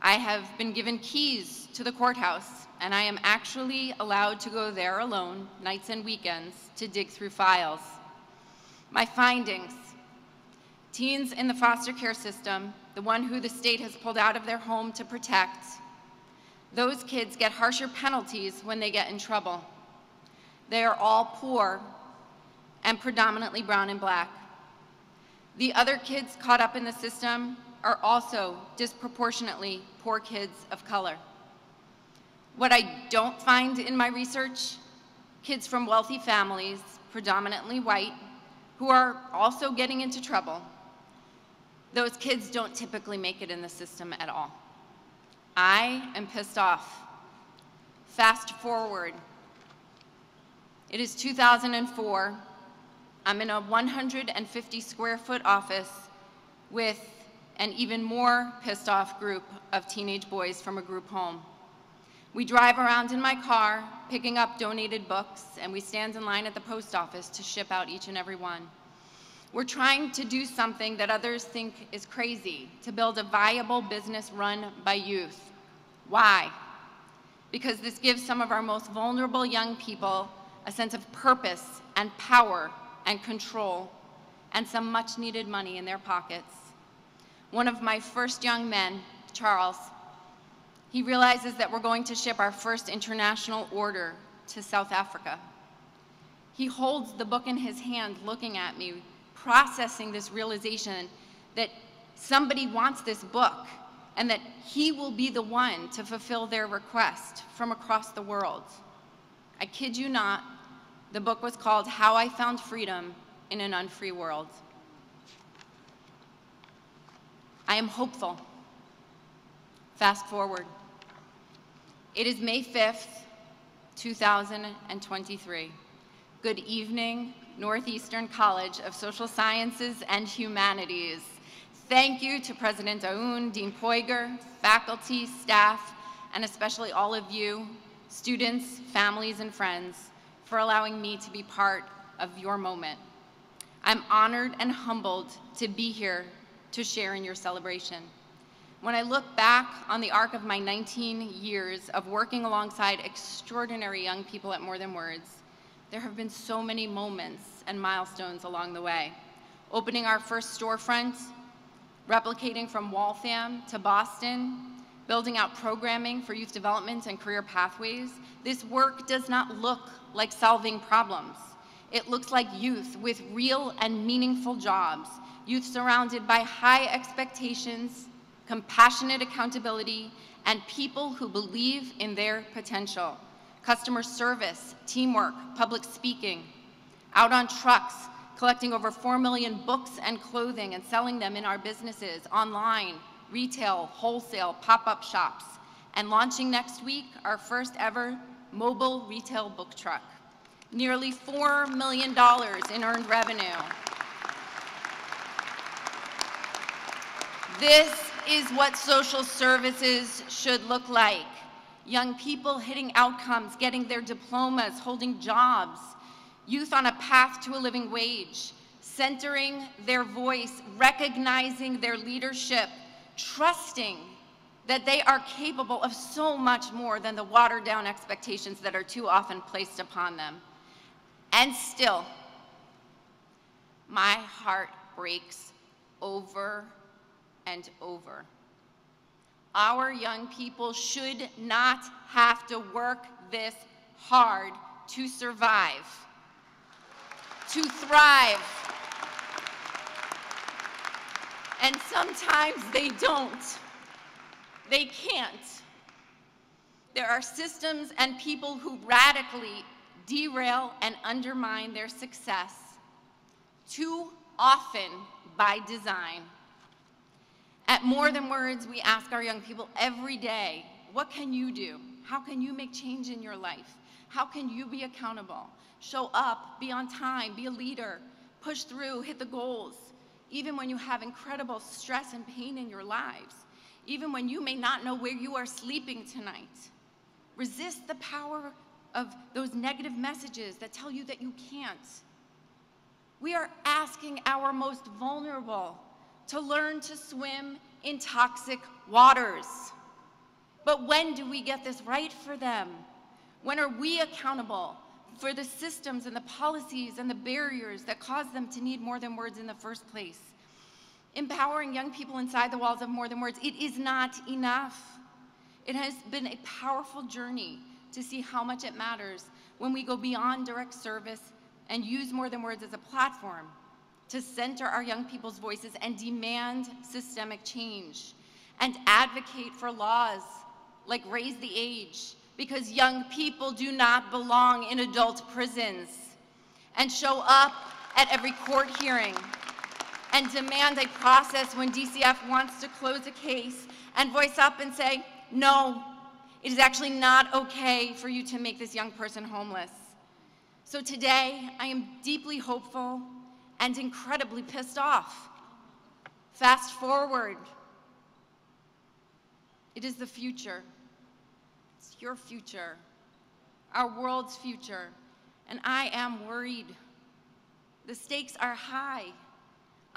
I have been given keys to the courthouse, and I am actually allowed to go there alone, nights and weekends, to dig through files. My findings: teens in the foster care system, the one who the state has pulled out of their home to protect, those kids get harsher penalties when they get in trouble. They are all poor and predominantly brown and black. The other kids caught up in the system are also disproportionately poor kids of color. What I don't find in my research: kids from wealthy families, predominantly white, who are also getting into trouble. Those kids don't typically make it in the system at all. I am pissed off. Fast forward. It is 2004. I'm in a 150 square foot office with an even more pissed off group of teenage boys from a group home. We drive around in my car, picking up donated books, and we stand in line at the post office to ship out each and every one. We're trying to do something that others think is crazy, to build a viable business run by youth. Why? Because this gives some of our most vulnerable young people a sense of purpose and power and control, and some much needed money in their pockets. One of my first young men, Charles, he realizes that we're going to ship our first international order to South Africa. He holds the book in his hand, looking at me, processing this realization that somebody wants this book and that he will be the one to fulfill their request from across the world. I kid you not, the book was called How I Found Freedom in an Unfree World. I am hopeful. Fast forward. It is May 5th, 2023. Good evening, Northeastern College of Social Sciences and Humanities. Thank you to President Aoun, Dean Poiger, faculty, staff, and especially all of you, students, families, and friends, for allowing me to be part of your moment. I'm honored and humbled to be here to share in your celebration. When I look back on the arc of my 19 years of working alongside extraordinary young people at More Than Words, there have been so many moments and milestones along the way. Opening our first storefront, replicating from Waltham to Boston, building out programming for youth development and career pathways. This work does not look like solving problems. It looks like youth with real and meaningful jobs, youth surrounded by high expectations, compassionate accountability, and people who believe in their potential. Customer service, teamwork, public speaking, out on trucks, collecting over 4 million books and clothing and selling them in our businesses, online, retail, wholesale, pop-up shops, and launching next week our first ever mobile retail book truck. Nearly $4 million in earned revenue. This is what social services should look like. Young people hitting outcomes, getting their diplomas, holding jobs. Youth on a path to a living wage, centering their voice, recognizing their leadership, trusting that they are capable of so much more than the watered down expectations that are too often placed upon them. And still, my heart breaks over and over. Our young people should not have to work this hard to survive, to thrive. And sometimes they don't. They can't. There are systems and people who radically derail and undermine their success, too often by design. At More Than Words, we ask our young people every day, what can you do? How can you make change in your life? How can you be accountable? Show up, be on time, be a leader, push through, hit the goals, even when you have incredible stress and pain in your lives, even when you may not know where you are sleeping tonight. Resist the power of those negative messages that tell you that you can't. We are asking our most vulnerable to learn to swim in toxic waters. But when do we get this right for them? When are we accountable for the systems and the policies and the barriers that cause them to need More Than Words in the first place? Empowering young people inside the walls of More Than Words, it is not enough. It has been a powerful journey to see how much it matters when we go beyond direct service and use More Than Words as a platform to center our young people's voices and demand systemic change and advocate for laws like raise the age, because young people do not belong in adult prisons, and show up at every court hearing and demand a process when DCF wants to close a case and voice up and say, no, it is actually not okay for you to make this young person homeless. So today, I am deeply hopeful and incredibly pissed off. Fast forward. It is the future. It's your future, our world's future, and I am worried. The stakes are high,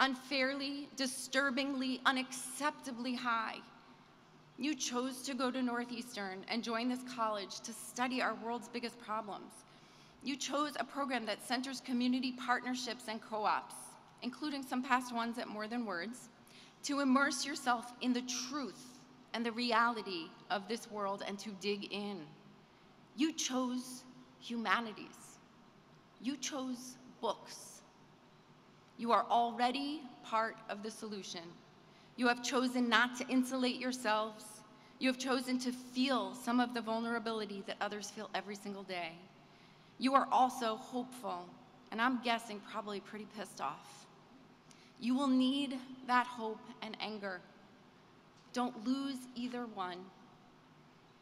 unfairly, disturbingly, unacceptably high. You chose to go to Northeastern and join this college to study our world's biggest problems. You chose a program that centers community partnerships and co-ops, including some past ones at More Than Words, to immerse yourself in the truth and the reality of this world and to dig in. You chose humanities. You chose books. You are already part of the solution. You have chosen not to insulate yourselves. You have chosen to feel some of the vulnerability that others feel every single day. You are also hopeful, and I'm guessing probably pretty pissed off. You will need that hope and anger. Don't lose either one.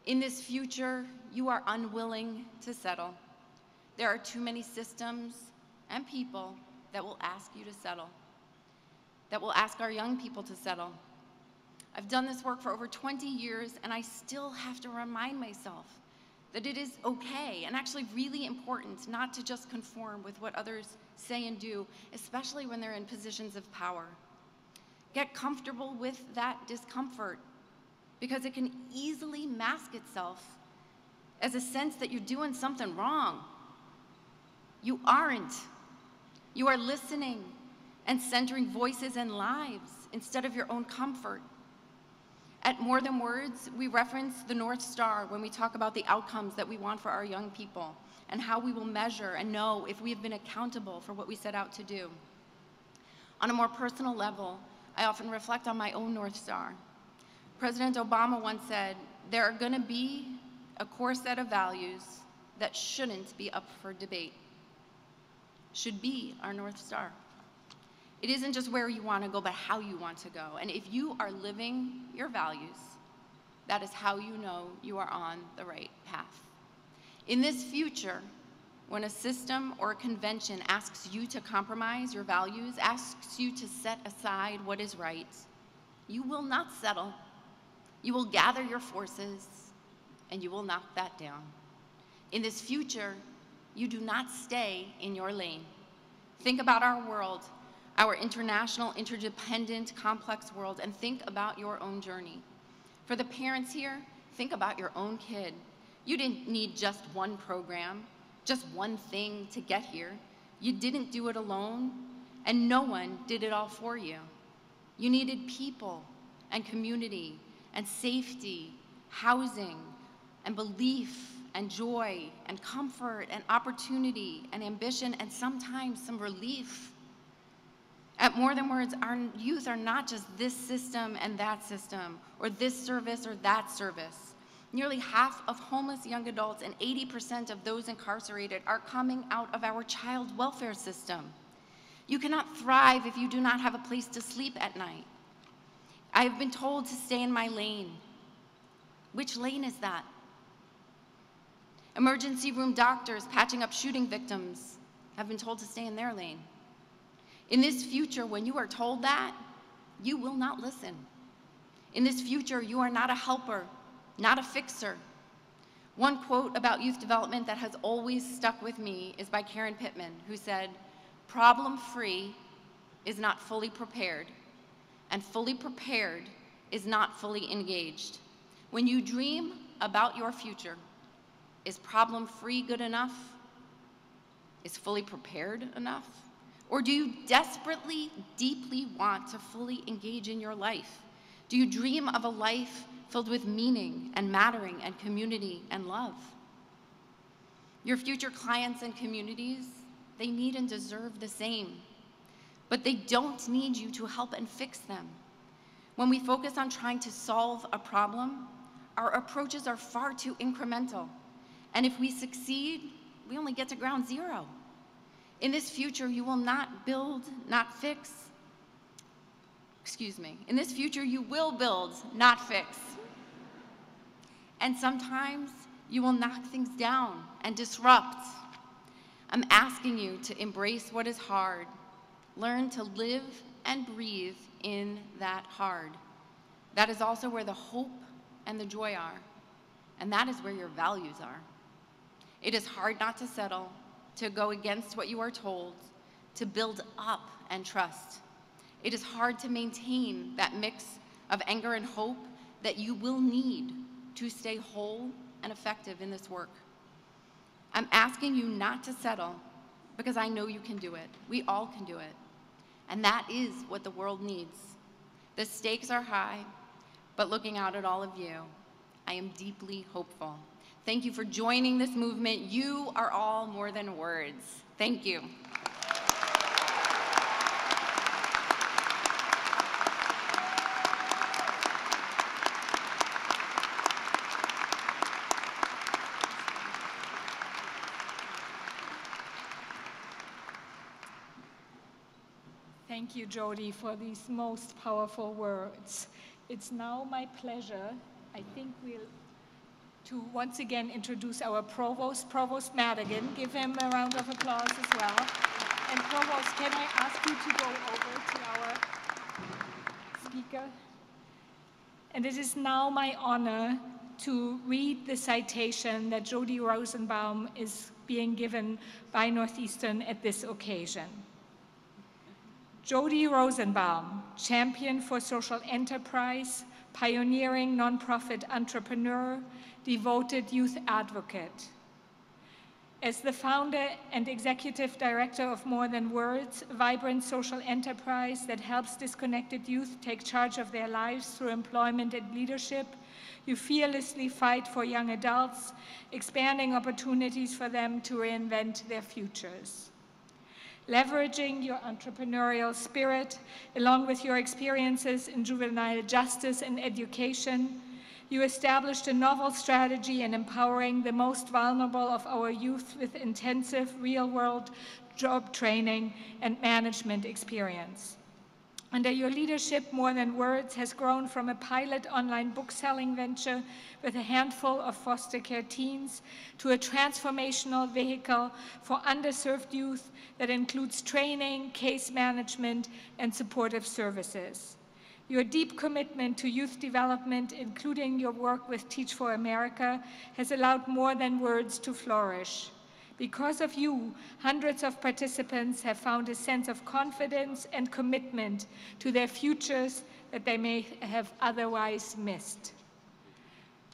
In this future, you are unwilling to settle. There are too many systems and people that will ask you to settle, that will ask our young people to settle. I've done this work for over 20 years, and I still have to remind myself that it is okay and actually really important not to just conform with what others say and do, especially when they're in positions of power. Get comfortable with that discomfort, because it can easily mask itself as a sense that you're doing something wrong. You aren't. You are listening and centering voices and lives instead of your own comfort. At More Than Words, we reference the North Star when we talk about the outcomes that we want for our young people and how we will measure and know if we have been accountable for what we set out to do. On a more personal level, I often reflect on my own North Star. President Obama once said, there are going to be a core set of values that shouldn't be up for debate. Should be our North Star. It isn't just where you want to go, but how you want to go. And if you are living your values, that is how you know you are on the right path. In this future, when a system or a convention asks you to compromise your values, asks you to set aside what is right, you will not settle. You will gather your forces, and you will knock that down. In this future, you do not stay in your lane. Think about our world, our international, interdependent, complex world, and think about your own journey. For the parents here, think about your own kid. You didn't need just one program, just one thing to get here. You didn't do it alone, and no one did it all for you. You needed people and community and safety, housing and belief and joy and comfort and opportunity and ambition and sometimes some relief. At More Than Words, our youth are not just this system and that system, or this service or that service. Nearly half of homeless young adults and 80% of those incarcerated are coming out of our child welfare system. You cannot thrive if you do not have a place to sleep at night. I have been told to stay in my lane. Which lane is that? Emergency room doctors patching up shooting victims have been told to stay in their lane. In this future, when you are told that, you will not listen. In this future, you are not a helper, not a fixer. One quote about youth development that has always stuck with me is by Karen Pittman, who said, "Problem-free is not fully prepared, and fully prepared is not fully engaged." When you dream about your future, is problem-free good enough? Is fully prepared enough? Or do you desperately, deeply want to fully engage in your life? Do you dream of a life filled with meaning and mattering and community and love? Your future clients and communities, they need and deserve the same, but they don't need you to help and fix them. When we focus on trying to solve a problem, our approaches are far too incremental. And if we succeed, we only get to ground zero. In this future, you will not build, not fix. Excuse me. In this future, you will build, not fix. And sometimes you will knock things down and disrupt. I'm asking you to embrace what is hard. Learn to live and breathe in that hard. That is also where the hope and the joy are, and that is where your values are. It is hard not to settle, to go against what you are told, to build up and trust. It is hard to maintain that mix of anger and hope that you will need to stay whole and effective in this work. I'm asking you not to settle because I know you can do it. We all can do it. And that is what the world needs. The stakes are high, but looking out at all of you, I am deeply hopeful. Thank you for joining this movement. You are all more than words. Thank you. Thank you, Jody, for these most powerful words. It's now my pleasure, I think to once again introduce our Provost, Provost Madigan. Give him a round of applause as well. And Provost, can I ask you to go over to our speaker? And it is now my honor to read the citation that Jody Rosenbaum is being given by Northeastern at this occasion. Jody Rosenbaum, champion for social enterprise, pioneering nonprofit entrepreneur, devoted youth advocate. As the founder and executive director of More Than Words, a vibrant social enterprise that helps disconnected youth take charge of their lives through employment and leadership, you fearlessly fight for young adults, expanding opportunities for them to reinvent their futures. Leveraging your entrepreneurial spirit, along with your experiences in juvenile justice and education, you established a novel strategy in empowering the most vulnerable of our youth with intensive real-world job training and management experience. Under your leadership, More Than Words has grown from a pilot online book-selling venture with a handful of foster care teens to a transformational vehicle for underserved youth that includes training, case management, and supportive services. Your deep commitment to youth development, including your work with Teach for America, has allowed More Than Words to flourish. Because of you, hundreds of participants have found a sense of confidence and commitment to their futures that they may have otherwise missed.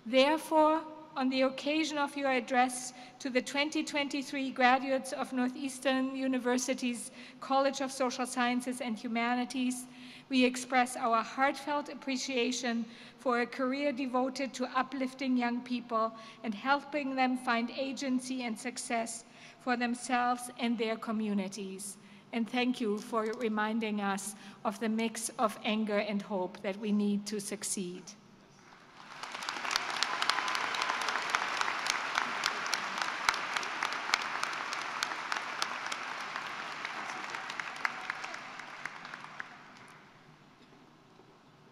Therefore, on the occasion of your address to the 2023 graduates of Northeastern University's College of Social Sciences and Humanities, we express our heartfelt appreciation for a career devoted to uplifting young people and helping them find agency and success for themselves and their communities. And thank you for reminding us of the mix of anger and hope that we need to succeed.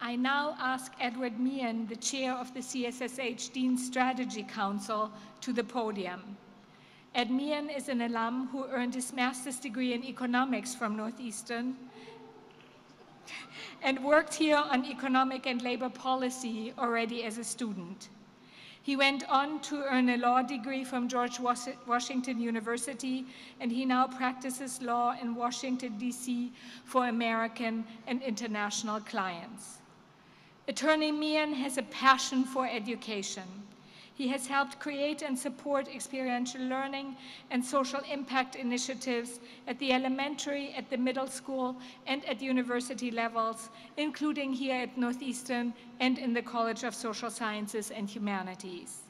I now ask Edward Meehan, the chair of the CSSH Dean Strategy Council, to the podium. Ed Meehan is an alum who earned his master's degree in economics from Northeastern and worked here on economic and labor policy already as a student. He went on to earn a law degree from George Washington University, and he now practices law in Washington, D.C. for American and international clients. Attorney Meehan has a passion for education. He has helped create and support experiential learning and social impact initiatives at the elementary, at the middle school, and at university levels, including here at Northeastern and in the College of Social Sciences and Humanities.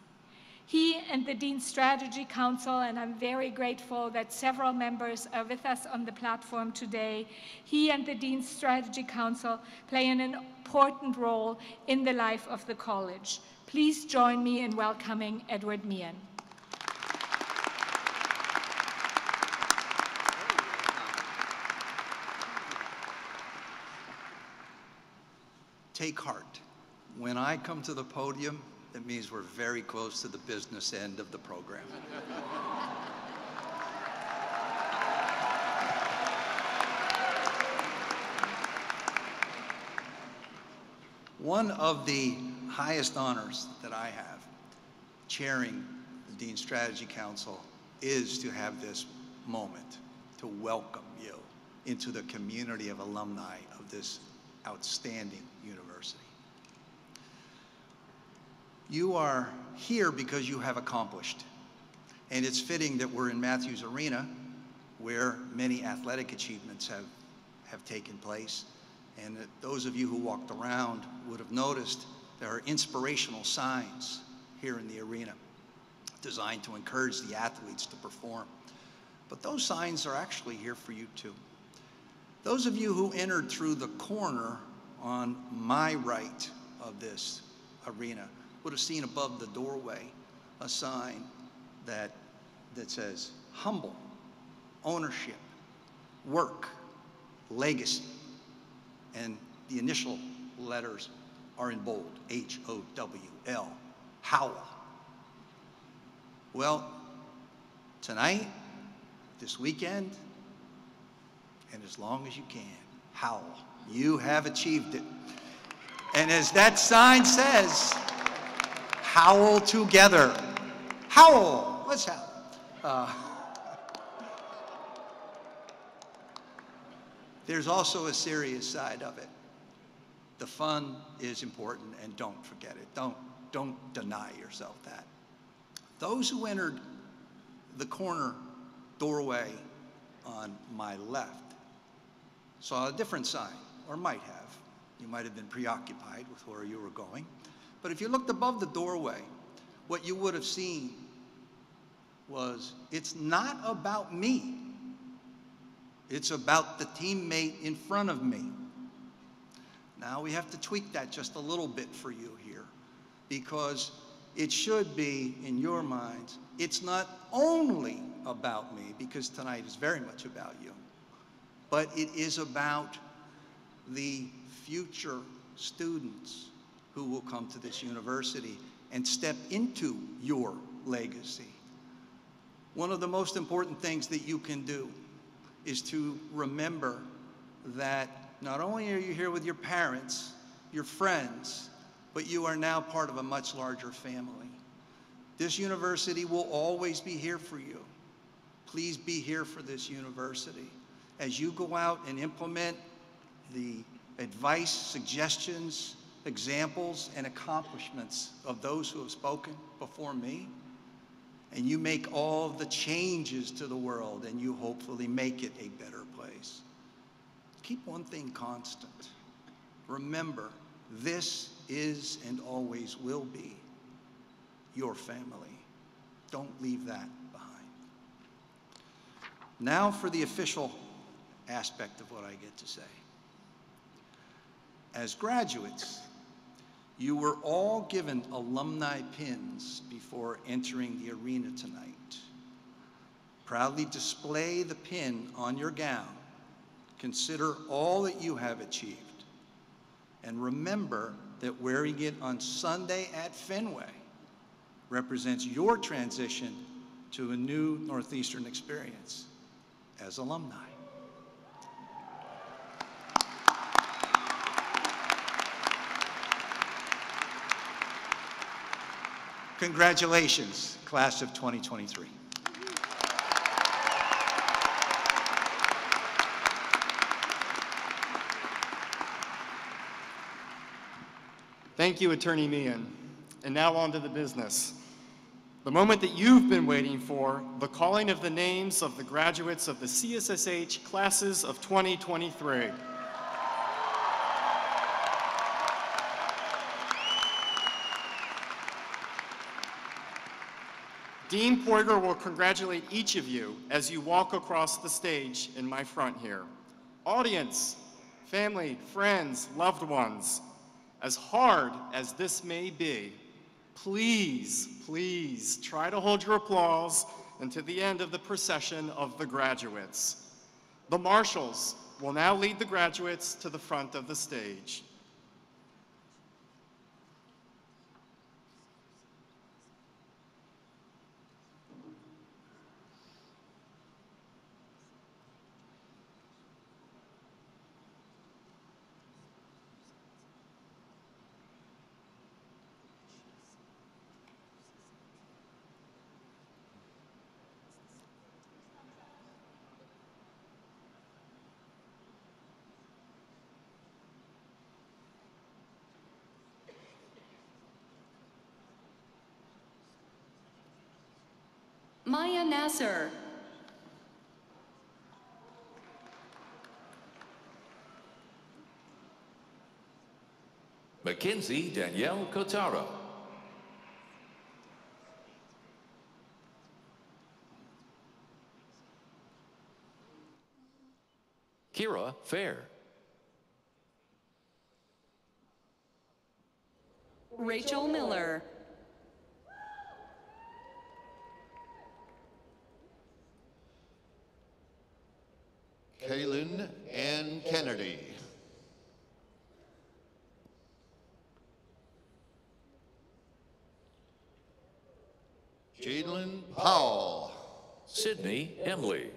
He and the Dean Strategy Council, and I'm very grateful that several members are with us on the platform today, he and the Dean Strategy Council play an important role in the life of the college. Please join me in welcoming Edward Meehan. Take heart. When I come to the podium, it means we're very close to the business end of the program. One of the highest honors that I have, chairing the Dean Strategy Council, is to have this moment to welcome you into the community of alumni of this outstanding university. You are here because you have accomplished, and it's fitting that we're in Matthews Arena, where many athletic achievements have taken place, and that those of you who walked around would have noticed there are inspirational signs here in the arena designed to encourage the athletes to perform. But those signs are actually here for you too. Those of you who entered through the corner on my right of this arena would have seen above the doorway a sign that says humble, ownership, work, legacy, and the initial letters are in bold, H-O-W-L, Howell. Well, tonight, this weekend, and as long as you can, Howell, you have achieved it. And as that sign says, howl together. Howl, let's howl. There's also a serious side of it. The fun is important, and don't forget it. Don't deny yourself that. Those who entered the corner doorway on my left saw a different sign, or might have. You might have been preoccupied with where you were going. But if you looked above the doorway, what you would have seen was, it's not about me. It's about the teammate in front of me. Now we have to tweak that just a little bit for you here, because it should be in your minds, it's not only about me, because tonight is very much about you, but it is about the future students who will come to this university and step into your legacy. One of the most important things that you can do is to remember that not only are you here with your parents, your friends, but you are now part of a much larger family. This university will always be here for you. Please be here for this university. As you go out and implement the advice, suggestions, examples, and accomplishments of those who have spoken before me, and you make all the changes to the world, and you hopefully make it a better place. Keep one thing constant. Remember, this is and always will be your family. Don't leave that behind. Now for the official aspect of what I get to say. As graduates, you were all given alumni pins before entering the arena tonight. Proudly display the pin on your gown. Consider all that you have achieved. And remember that wearing it on Sunday at Fenway represents your transition to a new Northeastern experience as alumni. Congratulations, class of 2023. Thank you, Attorney Meehan. And now on to the business. The moment that you've been waiting for, the calling of the names of the graduates of the CSSH classes of 2023. Dean Poyger will congratulate each of you as you walk across the stage in my front here. Audience, family, friends, loved ones, as hard as this may be, please, please try to hold your applause until the end of the procession of the graduates. The marshals will now lead the graduates to the front of the stage. Maya Nasser. Mackenzie Danielle Kotaro. Kira Fair. Rachel Miller. Kaylin Ann Kennedy. Jadlyn Powell. Sydney Emily.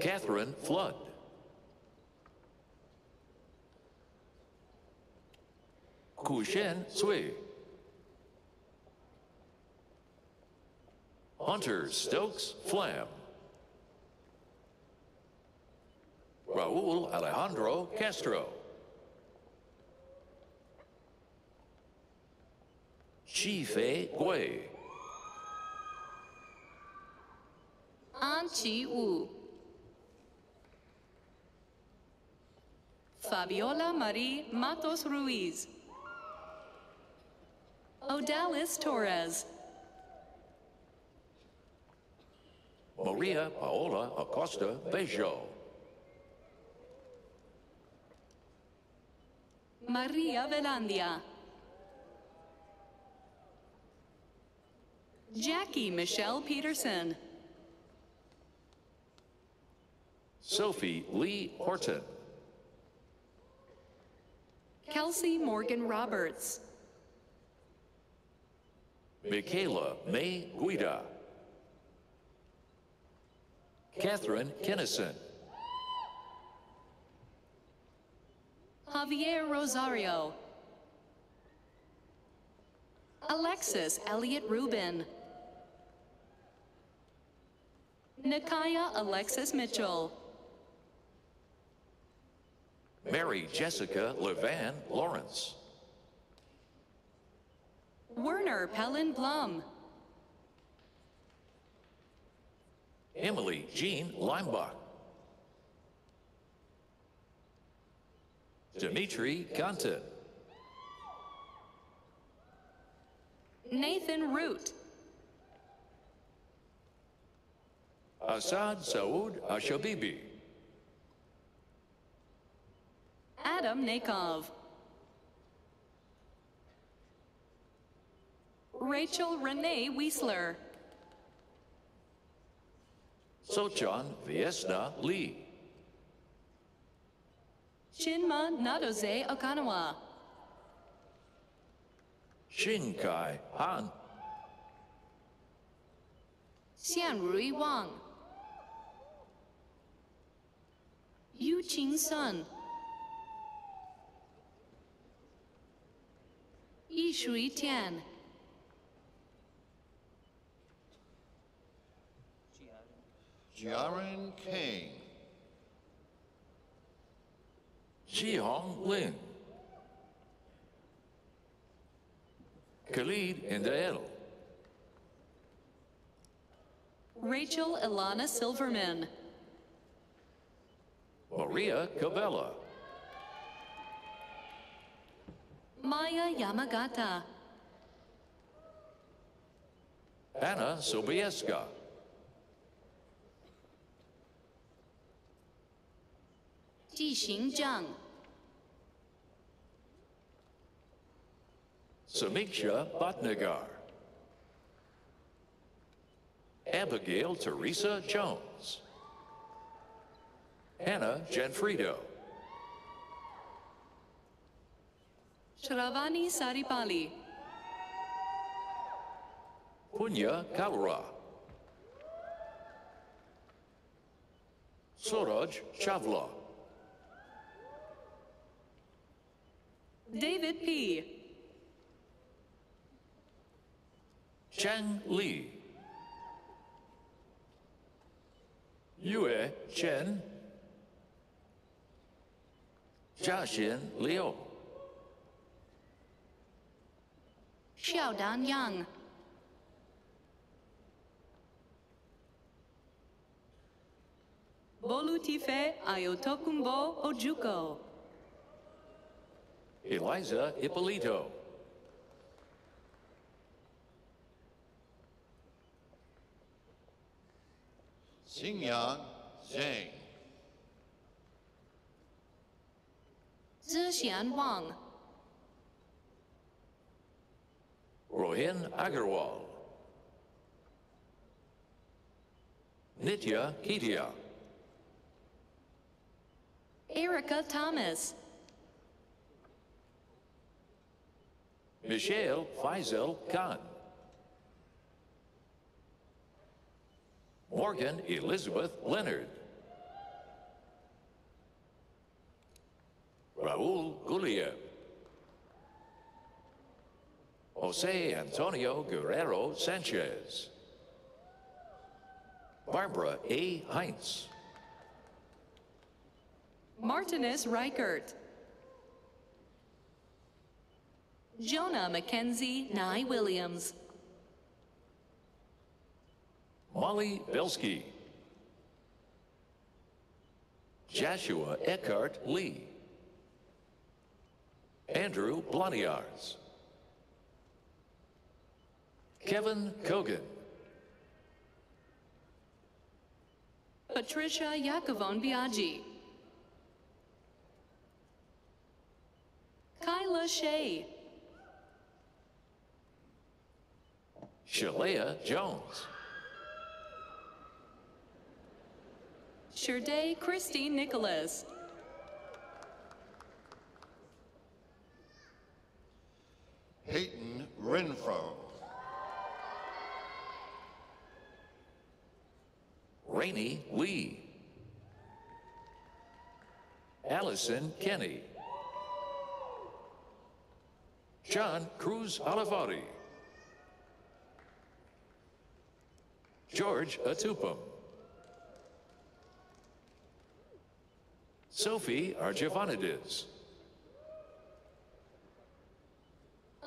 Catherine Flood. Kushen Sui. Hunter Stokes Flam. Raul Alejandro Castro. Chi-Fei Gui. An Chi Wu. Fabiola Marie Matos Ruiz. Odalis Torres. Maria Paola Acosta Bejo. Maria Velandia. Jackie Michelle Peterson. Sophie Lee Horton. Kelsey Morgan Roberts. Michaela May Guida. Catherine Kennison. Javier Rosario. Alexis Elliott Rubin. Nikaya Alexis Mitchell. Mary Jessica Levan Lawrence. Werner Pellin Blum. Emily Jean Leimbach. Dimitri Kantan. Nathan Root. Assad Saud Ashabibi. Adam Nakov. Rachel Renee Wiesler. Sochan Viesna Lee. Chinma Nadoze Okanawa. Shinkai Han. Xianrui Wang. Yu Qing Sun. Yishui Tian. Jiaren Kang. Jihong Lin. Khalid Indael. Rachel Ilana Silverman. Maria Cabela. Maya Yamagata. Anna Sobieska. Jixing Zhang. Samiksha Bhatnagar. Abigail Teresa Jones. Hannah Janfrido. Shravani Saripali. Punya Kalra. Suraj Chavla. David P. Chang Li. Yue Chen. Jiaxian Liu. Xiaodan Yang. Bolutife Ayotokumbo Ojuko. Eliza Ippolito. Xingyang Zhang. Zixian Wang. Rohin Agarwal. Nitya Ketia. Erica Thomas. Michelle Faisal Khan. Morgan Elizabeth Leonard. Raul Guliev. Jose Antonio Guerrero Sanchez. Barbara A. Heinz. Martinez Reichert. Jonah Mackenzie Nye Williams. Molly Belsky. Joshua Eckhart Lee. Andrew Bloniarz. Kevin Kogan. Patricia Yakovon Biaggi. Kyla Shea. Shalea Jones. Sherday Christine Nicholas. Peyton Renfro. Rainey Lee. Allison Kenny. John Cruz Olivari. George Atupam. Sophie Argivanides.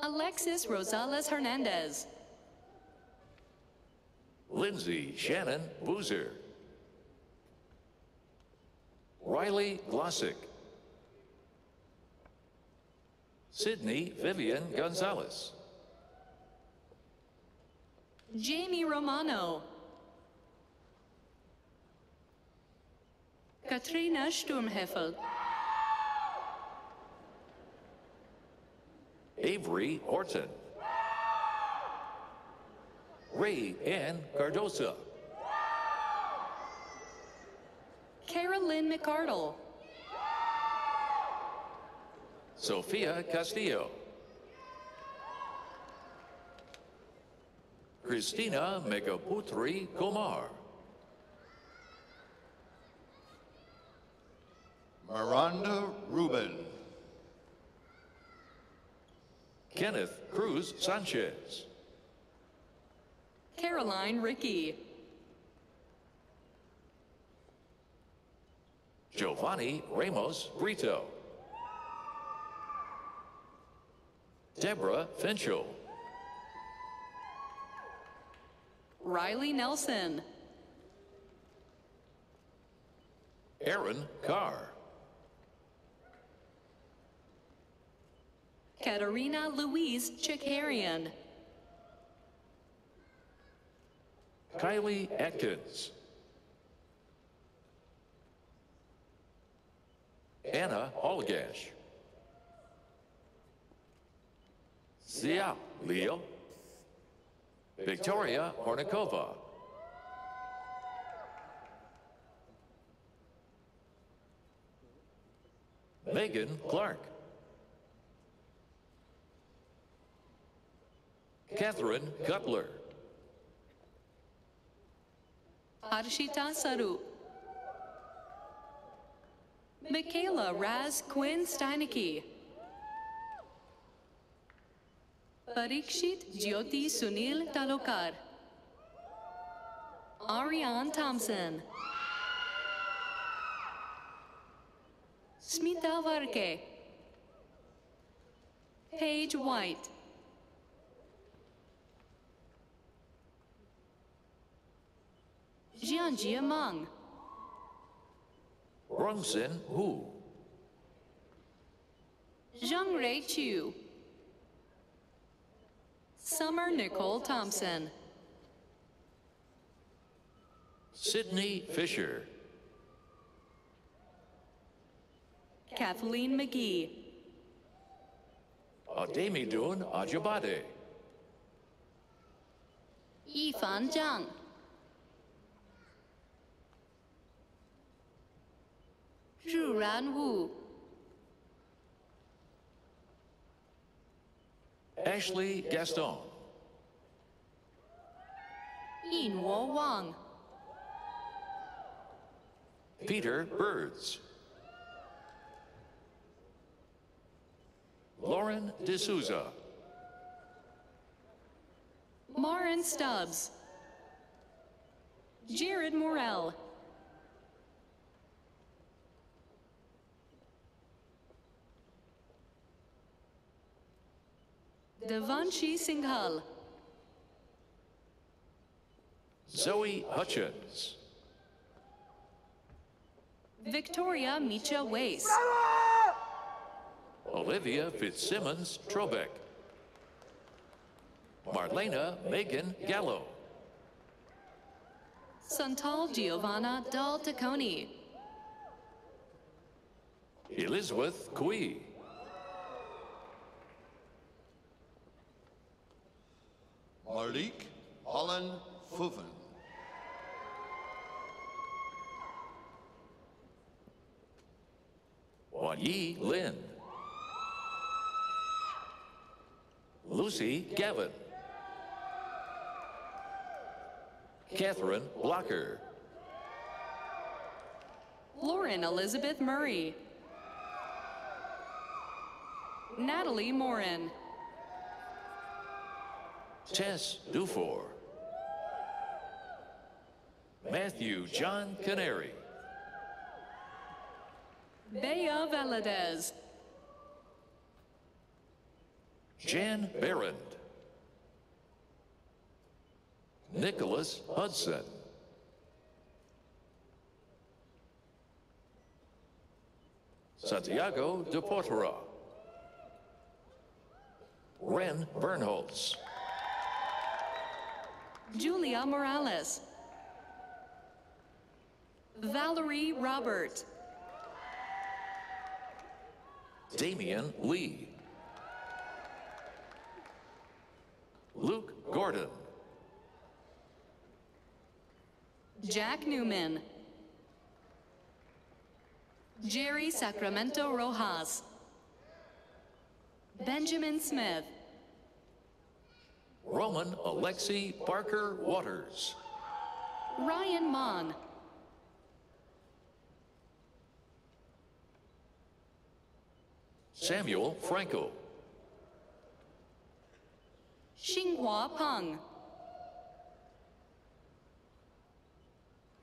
Alexis Rosales Hernandez. Lindsay Shannon Boozer. Riley Glossick. Sydney Vivian Gonzalez. Jamie Romano. Katrina Sturmheffel. Avery Orton. Ray Ann Cardosa. Carolyn McCardle. Sophia Castillo. Christina Megaputri Kumar. Miranda Rubin. Kenneth Cruz Sanchez. Caroline Ricky. Giovanni Ramos Brito. Deborah Finchel. Riley Nelson. Aaron Carr. Katerina Louise Chikarian. Kylie Atkins. Anna Allgash. Zia Leo. Victoria Hornikova. Megan Clark. Catherine Cutler. Harshita Saru. Michaela Raz Quinn Steinecke. Parikshit Jyoti Sunil Talokar. Ariane Thompson. Smita Varke. Paige White. Jianjie Meng, Rongsen Hu, Zheng Chu, Summer Nicole Thompson, Sydney Fisher, Kathleen McGee, Ademidun Ajabade, Yifan Zhang, Zhuran Wu, Ashley Gaston, Yinwo Wang, Peter Birds, Lauren D'Souza, Marin Stubbs, Jared Morell, Devanshi Singhal, Zoe Hutchins, Victoria Micha Wace, Olivia Fitzsimmons Trobeck, Marlena Megan Gallo, Santal Giovanna Dal Tacconi, Elizabeth Kui, Malik Holland Fuven, Wan Yi Lin, Lucy Gavin, Catherine Blocker, Lauren Elizabeth Murray, Natalie Morin, Tess Dufour, Matthew John Canary, Bea Valadez, Jan Barrand, Nicholas Hudson, Santiago de Portera, Ren Bernholtz, Julia Morales, Valerie Robert, Damian Lee, Luke Gordon, Jack Newman, Jerry Sacramento Rojas, Benjamin Smith, Roman Alexi Parker Waters, Ryan Mon, Samuel Franco, Xinghua Peng,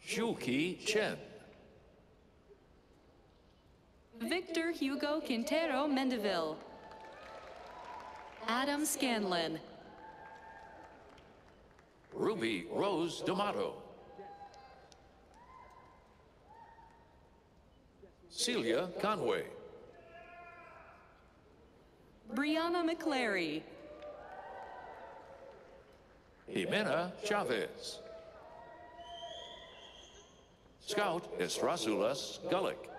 Shuki Chen, Victor Hugo Quintero Mendeville, Adam Scanlon, Ruby Rose D'Amato, Celia Conway, Brianna McClary, Jimena Chavez, Scout Estrasulas Gullick,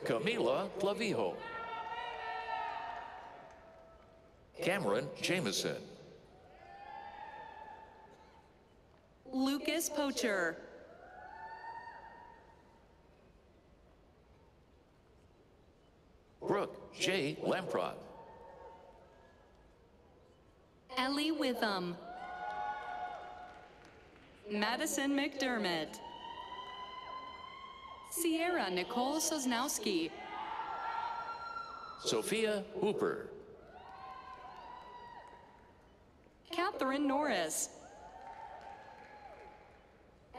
Camila Clavijo, Cameron Jameson, Lucas Pocher, Brooke J. Lamprot, Ellie Witham, Madison McDermott, Sierra Nicole Sosnowski, Sophia Hooper, Catherine Norris,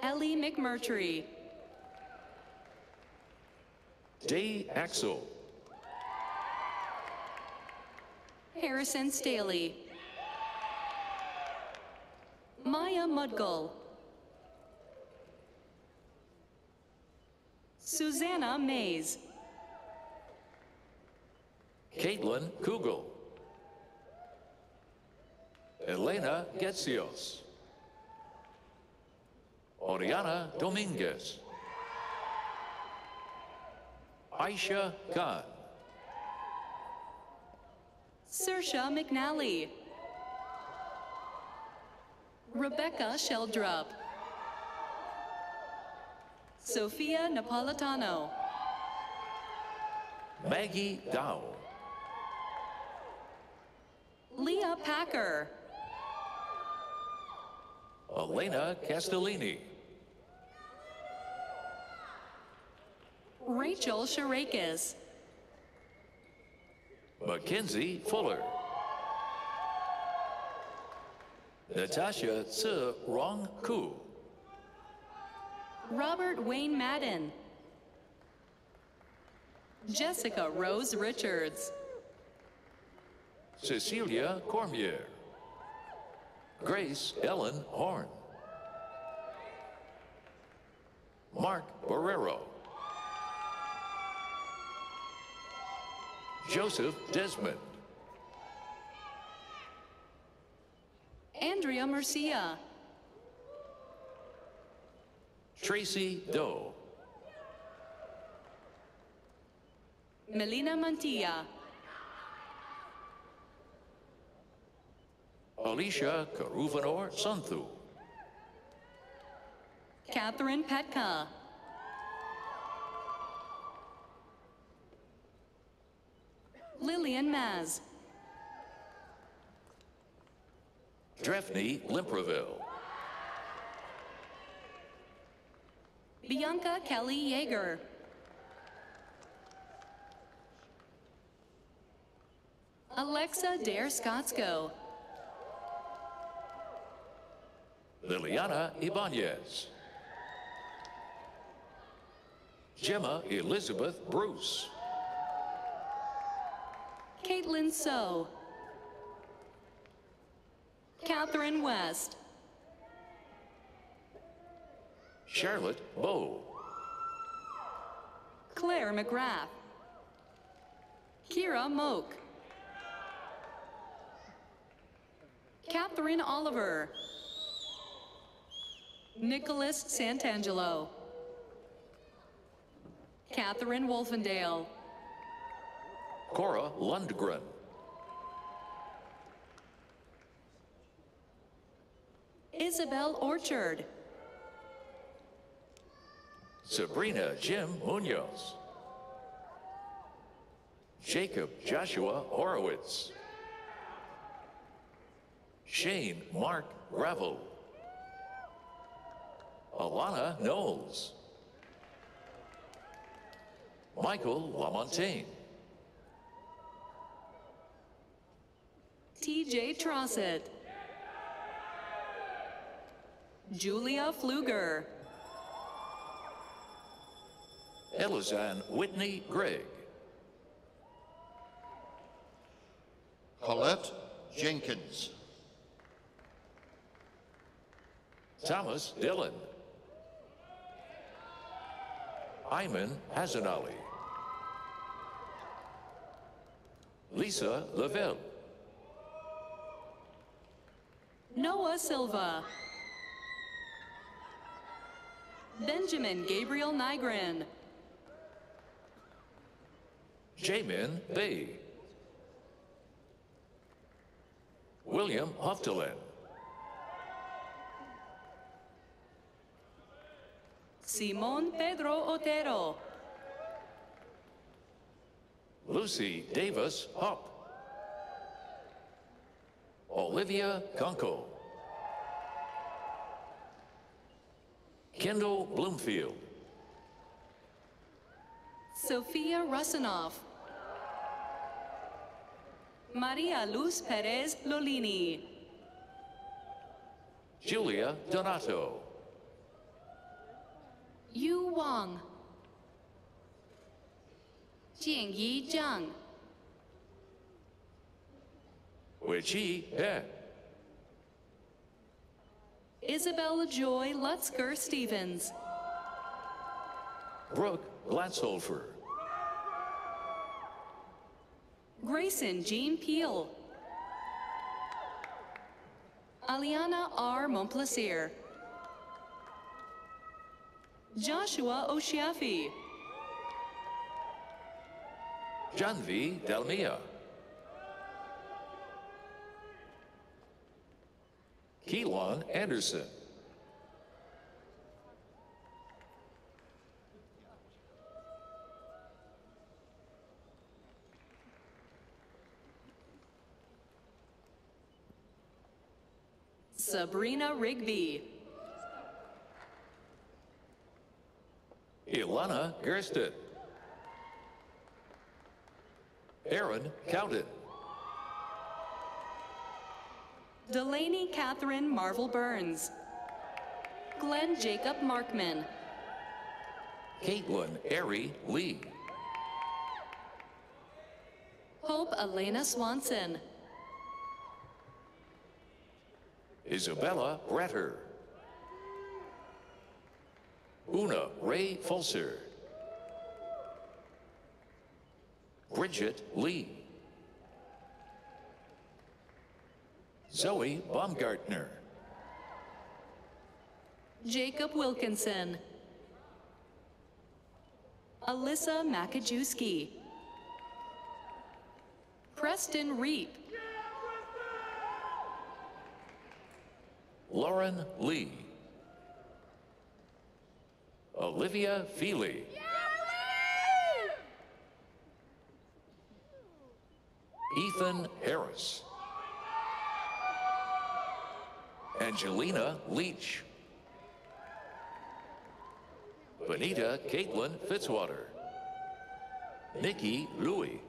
Ellie McMurtry, Day Axel, Harrison Staley, Maya Mudgall, Susanna Mays. Caitlin Kugel. Elena Getzios. Oriana Dominguez. Aisha Khan. Saoirse McNally. Rebecca Sheldrup. Sophia Napolitano. Maggie Dow. Leah Packer. Elena Castellini. Rachel Shirakis. Mackenzie Fuller. Natasha Tse Rong Ku. Robert Wayne Madden. Jessica Rose Richards. Cecilia Cormier. Grace Ellen Horn. Mark Barrero. Joseph Desmond. Andrea Murcia. Tracy Doe. Melina Mantilla. Alicia Karuvanor Santhu. Catherine Petka. Lillian Maz. Drefney Limperville. Bianca Kelly Yeager. Alexa Dare Scottsko. Liliana Ibanez. Gemma Elizabeth Bruce. Caitlin So. Catherine West. Charlotte Bowe. Claire McGrath. Kira Moak. Catherine Oliver. Nicholas Santangelo. Catherine Wolfendale. Cora Lundgren. Isabel Orchard. Sabrina Jim Munoz. Jacob Joshua Horowitz. Shane Mark Gravel. Alana Knowles. Michael Lamontagne. TJ Trossett. Julia Pfluger. Elizanne Whitney Gregg. Colette Jenkins. Thomas Dillon. Ayman Hazanali. Lisa Lavelle. Noah Silva. Benjamin Gabriel Nygren. Jamin Bay. William Hoftelen. Simon Pedro Otero. Lucy Davis Hopp. Olivia Kunkel. Kendall Bloomfield. Sophia Russinoff. Maria Luz Perez Lolini. Julia Donato. Yu Wang. Jingyi Zhang. Weiqi He. Isabella Joy Lutzker Stevens. Brooke Glatzhofer. Grayson Jean Peel. Aliana R. Montplaisir. Joshua Oshiafi. Janvi Delmia. Keelan Anderson. Sabrina Rigby. Ilana Gersted. Aaron Cowden. Delaney Catherine Marvel Burns. Glenn Jacob Markman. Caitlin Ari Lee. Hope Elena Swanson. Isabella Bretter. Una Ray Fulser. Bridget Lee. Zoe Baumgartner. Jacob Wilkinson. Alyssa Makajewski. Preston Reap. Lauren Lee. Olivia Feely. Ethan Harris. Angelina Leach. Benita Caitlin Fitzwater. Nikki Louie.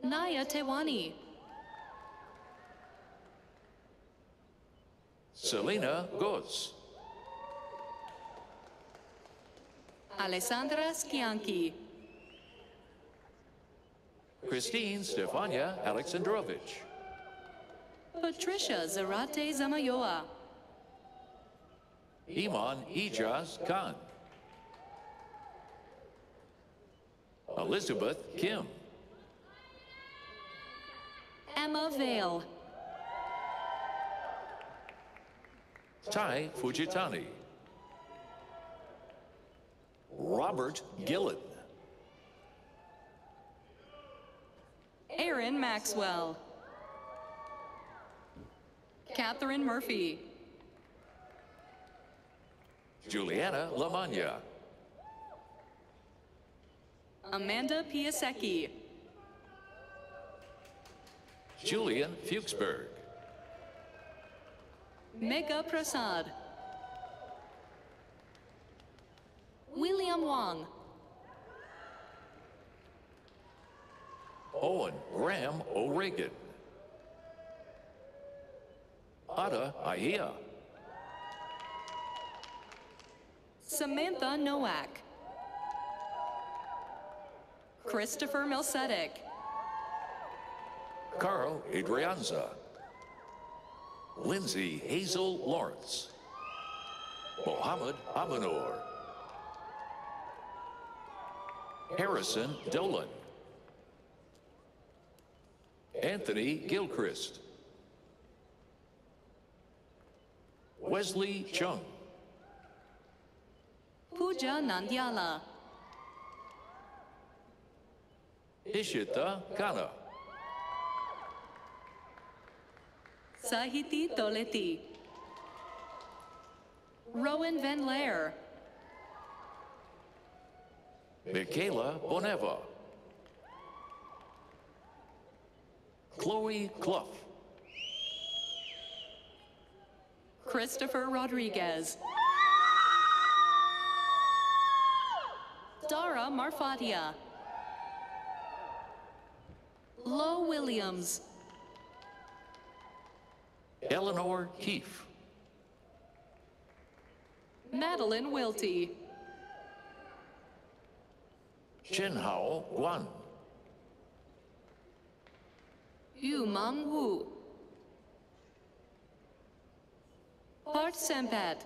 Naya Tewani. Selena Goz. Alessandra Skianki. Christine Stefania Alexandrovich. Patricia Zarate Zamayoa. Iman Ijaz Khan. Elizabeth Kim. Emma Vale. Tai Fujitani. Robert Gillen. Aaron Maxwell. Catherine Murphy. Juliana Lamagna. Amanda Piasecki. Julian Fuchsberg. Mega Prasad. William Wong. Owen Graham O'Regan. Ada Ahia. Samantha Nowak. Christopher Melsedek. Carl Adrianza. Lindsay Hazel Lawrence. Mohammed Amanor. Harrison Dolan. Anthony Gilchrist. Wesley Chung. Pooja Nandyala. Ishita Khanna. Sahiti Toleti. Rowan Van Laer. Michaela Boneva. Chloe Clough. Christopher Rodriguez. Dara Marfatia. Lo Williams. Eleanor Keefe. Madeline Wilty. Chenhao Guan. Yu Mang Wu. Bart Sempat.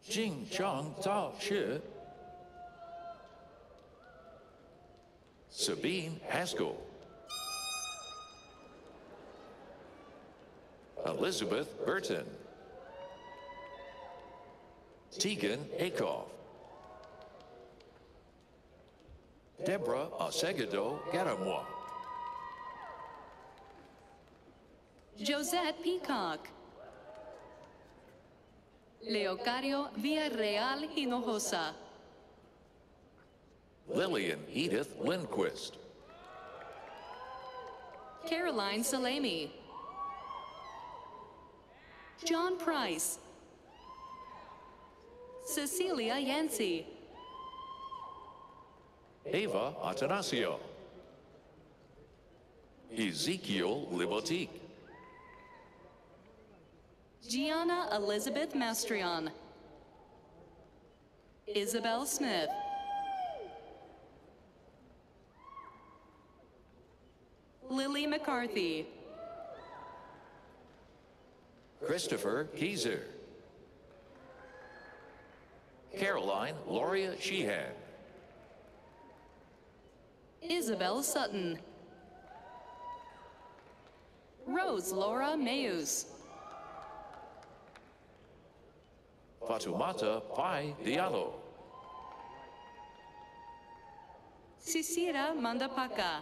Jing Chang Tao Shi, Sabine Haskell, Elizabeth Burton, Tegan Akoff, Deborah Osegado Garamois, Josette Peacock, Leocario Villarreal Hinojosa, Lillian Edith Lindquist, Caroline Salemi, John Price, Cecilia Yancey, Ava Atanasio, Ezekiel Libotique, Gianna Elizabeth Mastrion, Isabel Smith, Lily McCarthy, Christopher Keyser, Caroline Loria Sheehan, Isabel Sutton, Rose Laura Mayus, Fatumata Pai Diallo, Cicera Mandapaka,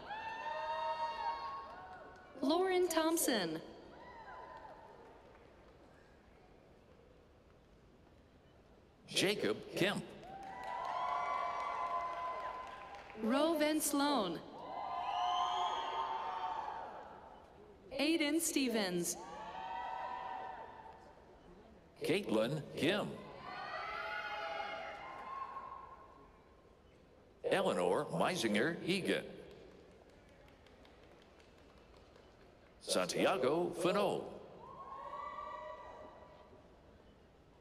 Lauren Thompson, Jacob Kemp, Ro Van Sloan, Aiden Stevens, Caitlin Kim, Eleanor Meisinger Egan, Santiago Fano,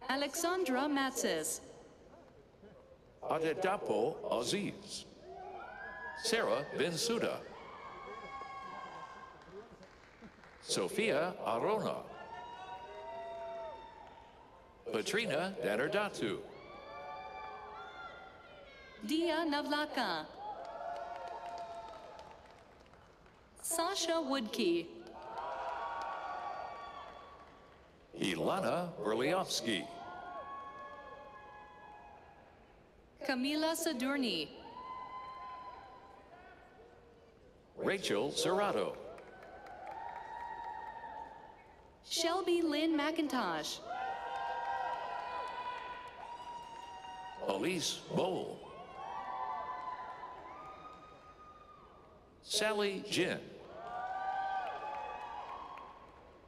Alexandra Matsis, Adedapo Aziz, Sarah Bensuda, Sophia Arona, Patrina Danardatu, Dia Navlaka, Sasha Woodkey, Ilana Berliovsky, Camila Sadurni, Rachel Serrato, Shelby Lynn McIntosh, Elise Bowl, Sally Jin,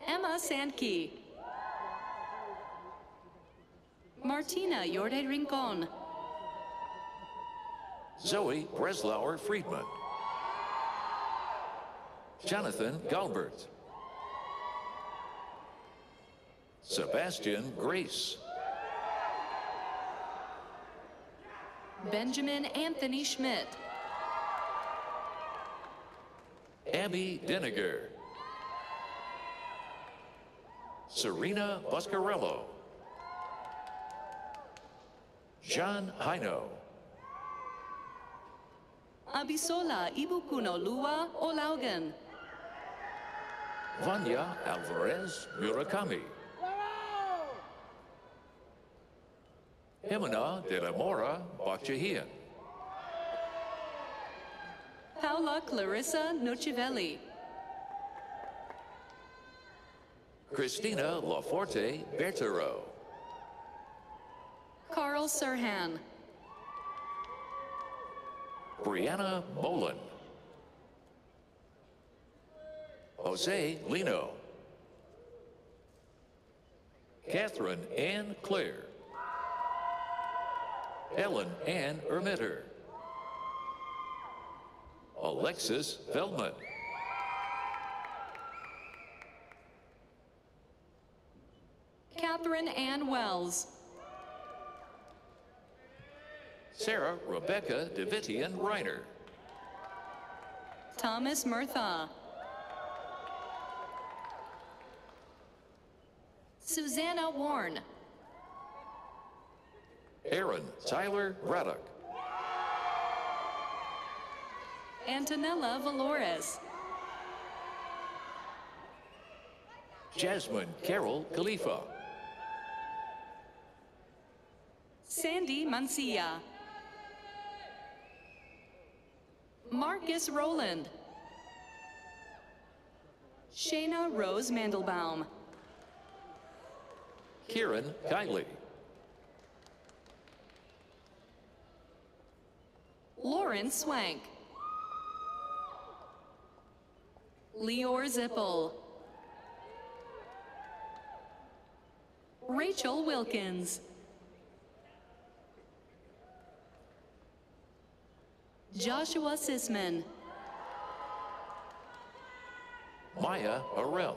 Emma Sandkey, Martina Yorde Rincon, Zoe Breslauer Friedman, Jonathan Galbert, Sebastian Grace, Benjamin Anthony Schmidt, Abby Deniger, Serena Buscarello, John Hino, Abisola Ibukuno Lua Olaugan, Vanya Alvarez Murakami, Jimena de la Mora Bachahian, Paula Clarissa Nocivelli, Christina Laforte Bertero, Carl Sirhan, Brianna Boland, Jose Lino, Catherine Ann Clare, Ellen Ann Ermitter, Alexis Feldman, Catherine Ann Wells, Sarah Rebecca Davitian Reiner, Thomas Murtha, Susanna Warren, Aaron Tyler Braddock. Antonella Valores. Jasmine Carol Khalifa. Sandy Mancia. Marcus Rowland. Shayna Rose Mandelbaum. Kieran Kiley. Lauren Swank. Leor Zippel. Rachel Wilkins. Joshua Sisman. Maya Arell.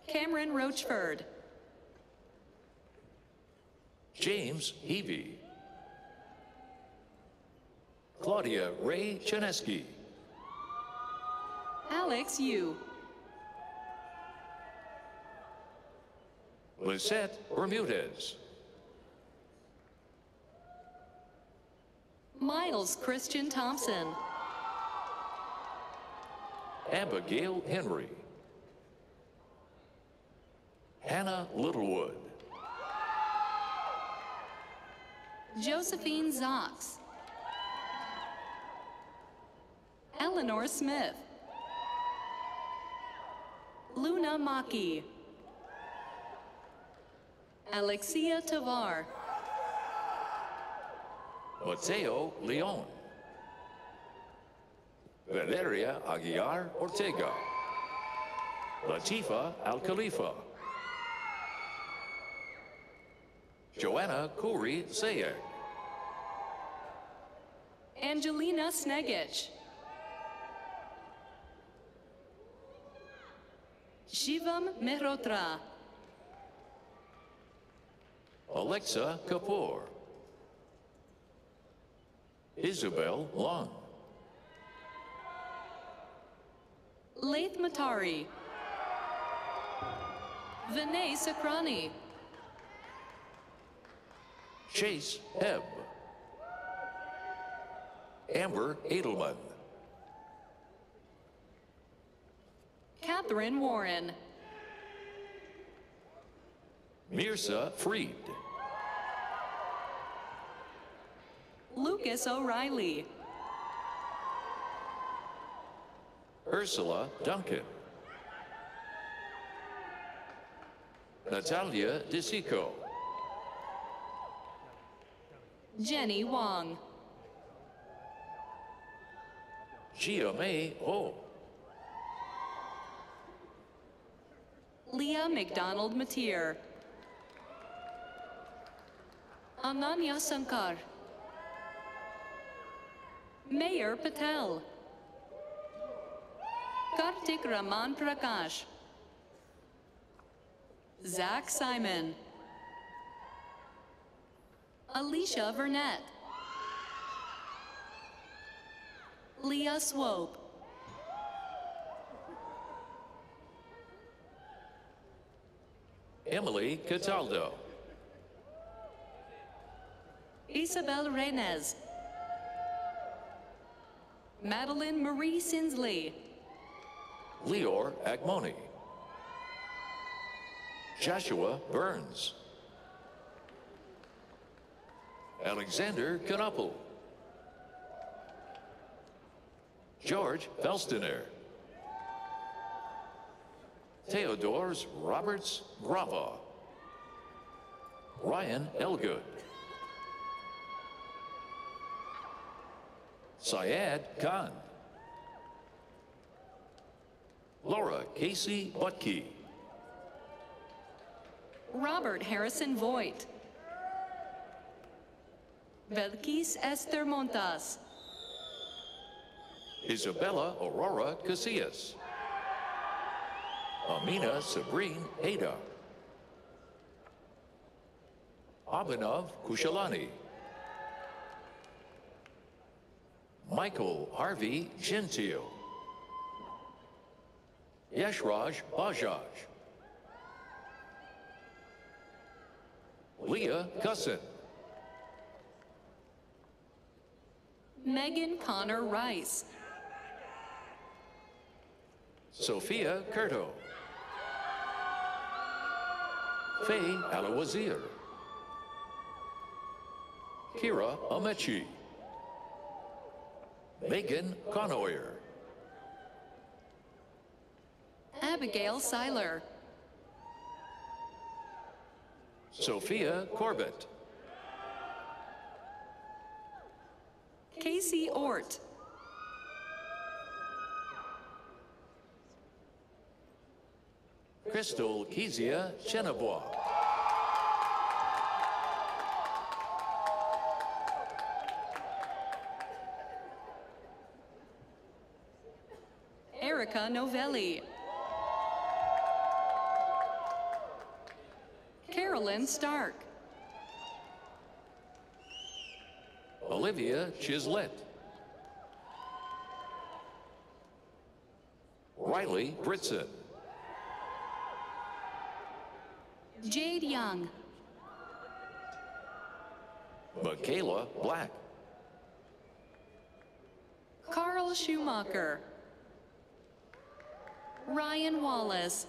Cameron Roachford. James Heavey. Claudia Ray Chinesky. Alex Yu. Lisette Bermudez. Miles Christian Thompson. Abigail Henry. Hannah Littlewood. Josephine Zox. Eleanor Smith. Luna Maki. Alexia Tavar. Mateo Leon. Valeria Aguiar Ortega. Latifa Al Khalifa. Joanna Kuri Sayek. Angelina Snegich. Shivam Mehrotra. Alexa Kapoor. Isabel Long. Laith Matari. Vinay Sakrani. Chase Hebb. Amber Edelman. Catherine Warren. Mirza Freed. Lucas O'Reilly. Ursula Duncan. Natalia DeSico. Jenny Wong. Gia May Ho. Leah McDonald Mateer. Ananya Sankar. Mayor Patel. Kartik Raman Prakash. Zach Simon. Alicia Burnett. Leah Swope. Emily Cataldo. Isabel Reynez. Madeline Marie Sinsley. Leor Agmoni. Joshua Burns. Alexander Knopple. George Felstener. Theodores Roberts Grava. Ryan Elgood. Syed Khan. Laura Casey Butke. Robert Harrison Voigt. Belkis Esther Montas. Isabella Aurora Casillas. Amina Sabrine Ada. Abhinav Kushalani. Michael Harvey Gentile. Yashraj Bajaj. Leah Cussin. Megan Connor Rice. Sophia Curto. Faye Alawazir. Kira Amechi. Megan Conoyer. Abigail Seiler. Sophia Corbett. Casey Ort. Crystal Kezia Chenabois. Erica Novelli. Carolyn Stark. Olivia Chislett. Riley Britson. Jade Young. Michaela Black. Carl Schumacher. Ryan Wallace.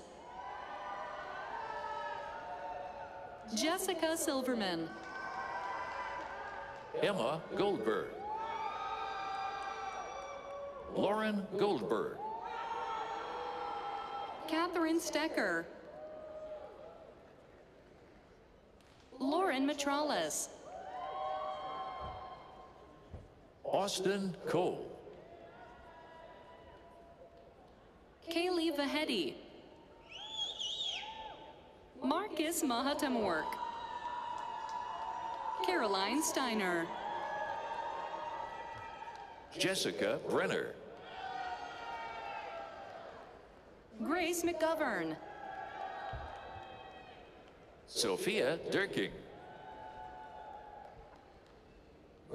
Jessica Silverman. Emma Goldberg. Lauren Goldberg. Catherine Stecker. Lauren Matralis. Austin Cole. Kaylee Vahetti. Marcus Mahatamwork. Caroline Steiner. Jessica Brenner. Grace McGovern. Sophia Durking.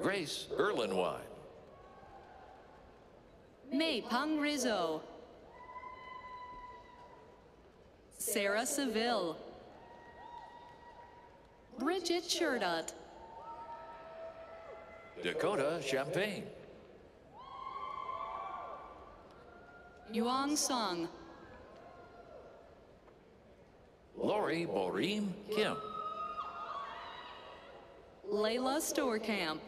Grace Erlenwine. May Pang Rizzo. Sarah Seville. Bridget Sherdut. Dakota Champagne. Yuang Song. Lori Boreem Kim. Layla Storekamp.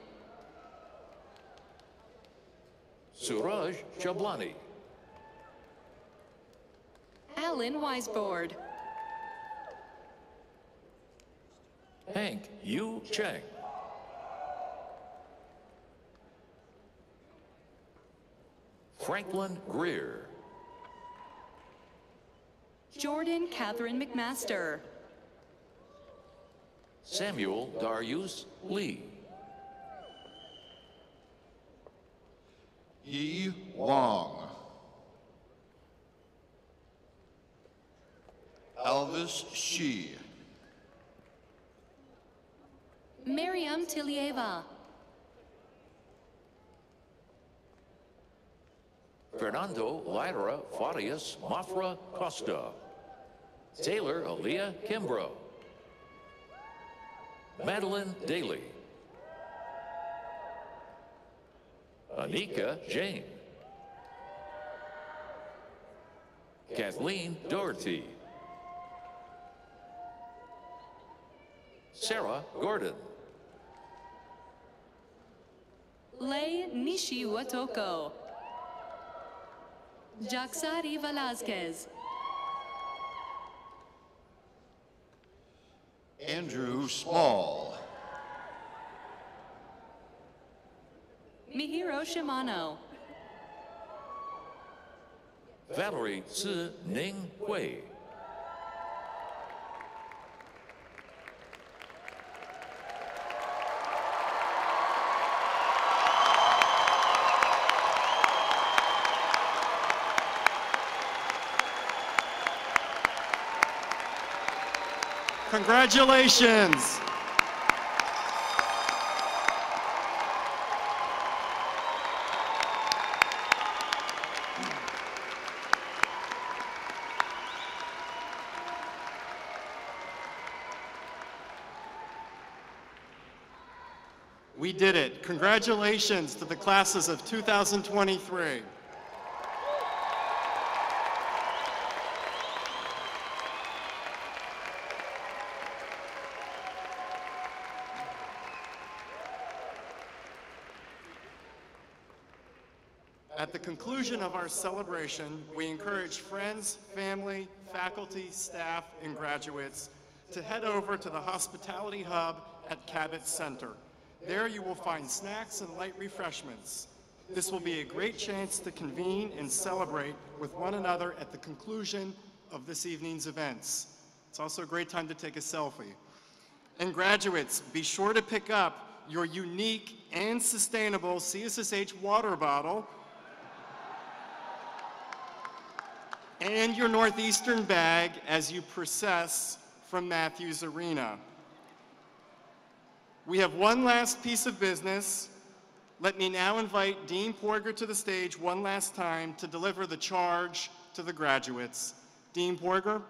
Suraj Chablani. Alan Weisbord. Hank Yu Cheng. Franklin Greer. Jordan Catherine McMaster. Samuel Darius Lee. Yi Wong. Elvis Shi. Miriam Tilieva. Fernando Lyra Farias Mafra Costa. Taylor Aaliyah Kimbrough. Madeline Daly. Anika Jane. Kathleen Doherty. Sarah Gordon. Lei Nishi Watoko. Jaxari Velazquez. Andrew Small. Mihiro Shimano. Valerie Tzu Ning Hui. Congratulations. We did it. Congratulations to the classes of 2023. At the conclusion of our celebration, we encourage friends, family, faculty, staff, and graduates to head over to the Hospitality Hub at Cabot Center. There you will find snacks and light refreshments. This will be a great chance to convene and celebrate with one another at the conclusion of this evening's events. It's also a great time to take a selfie. And graduates, be sure to pick up your unique and sustainable CSSH water bottle and your Northeastern bag as you process from Matthews Arena. We have one last piece of business. Let me now invite Dean Porger to the stage one last time to deliver the charge to the graduates. Dean Porger.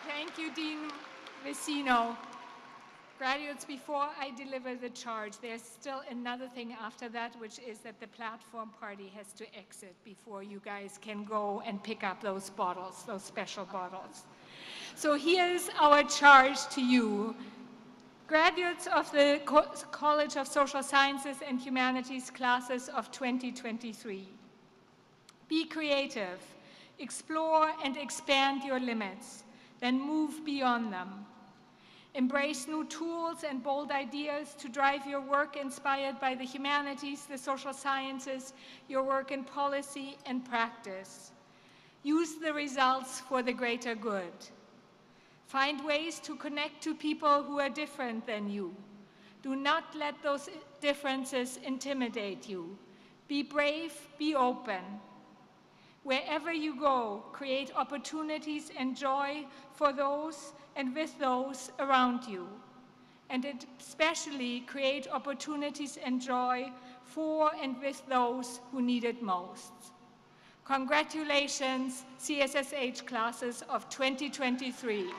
Thank you, Dean Vecino. Graduates, before I deliver the charge, there's still another thing after that, which is that the platform party has to exit before you guys can go and pick up those bottles, those special bottles. So here's our charge to you. Graduates of the College of Social Sciences and Humanities classes of 2023. Be creative, explore and expand your limits, then move beyond them. Embrace new tools and bold ideas to drive your work inspired by the humanities, the social sciences, your work in policy and practice. Use the results for the greater good. Find ways to connect to people who are different than you. Do not let those differences intimidate you. Be brave, be open. Wherever you go, create opportunities and joy for those and with those around you. And especially create opportunities and joy for and with those who need it most. Congratulations, CSSH classes of 2023.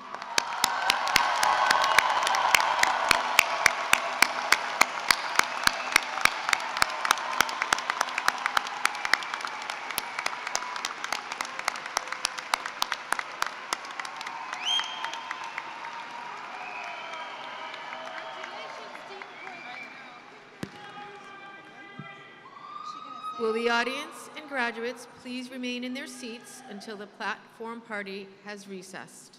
Will the audience and graduates please remain in their seats until the platform party has recessed?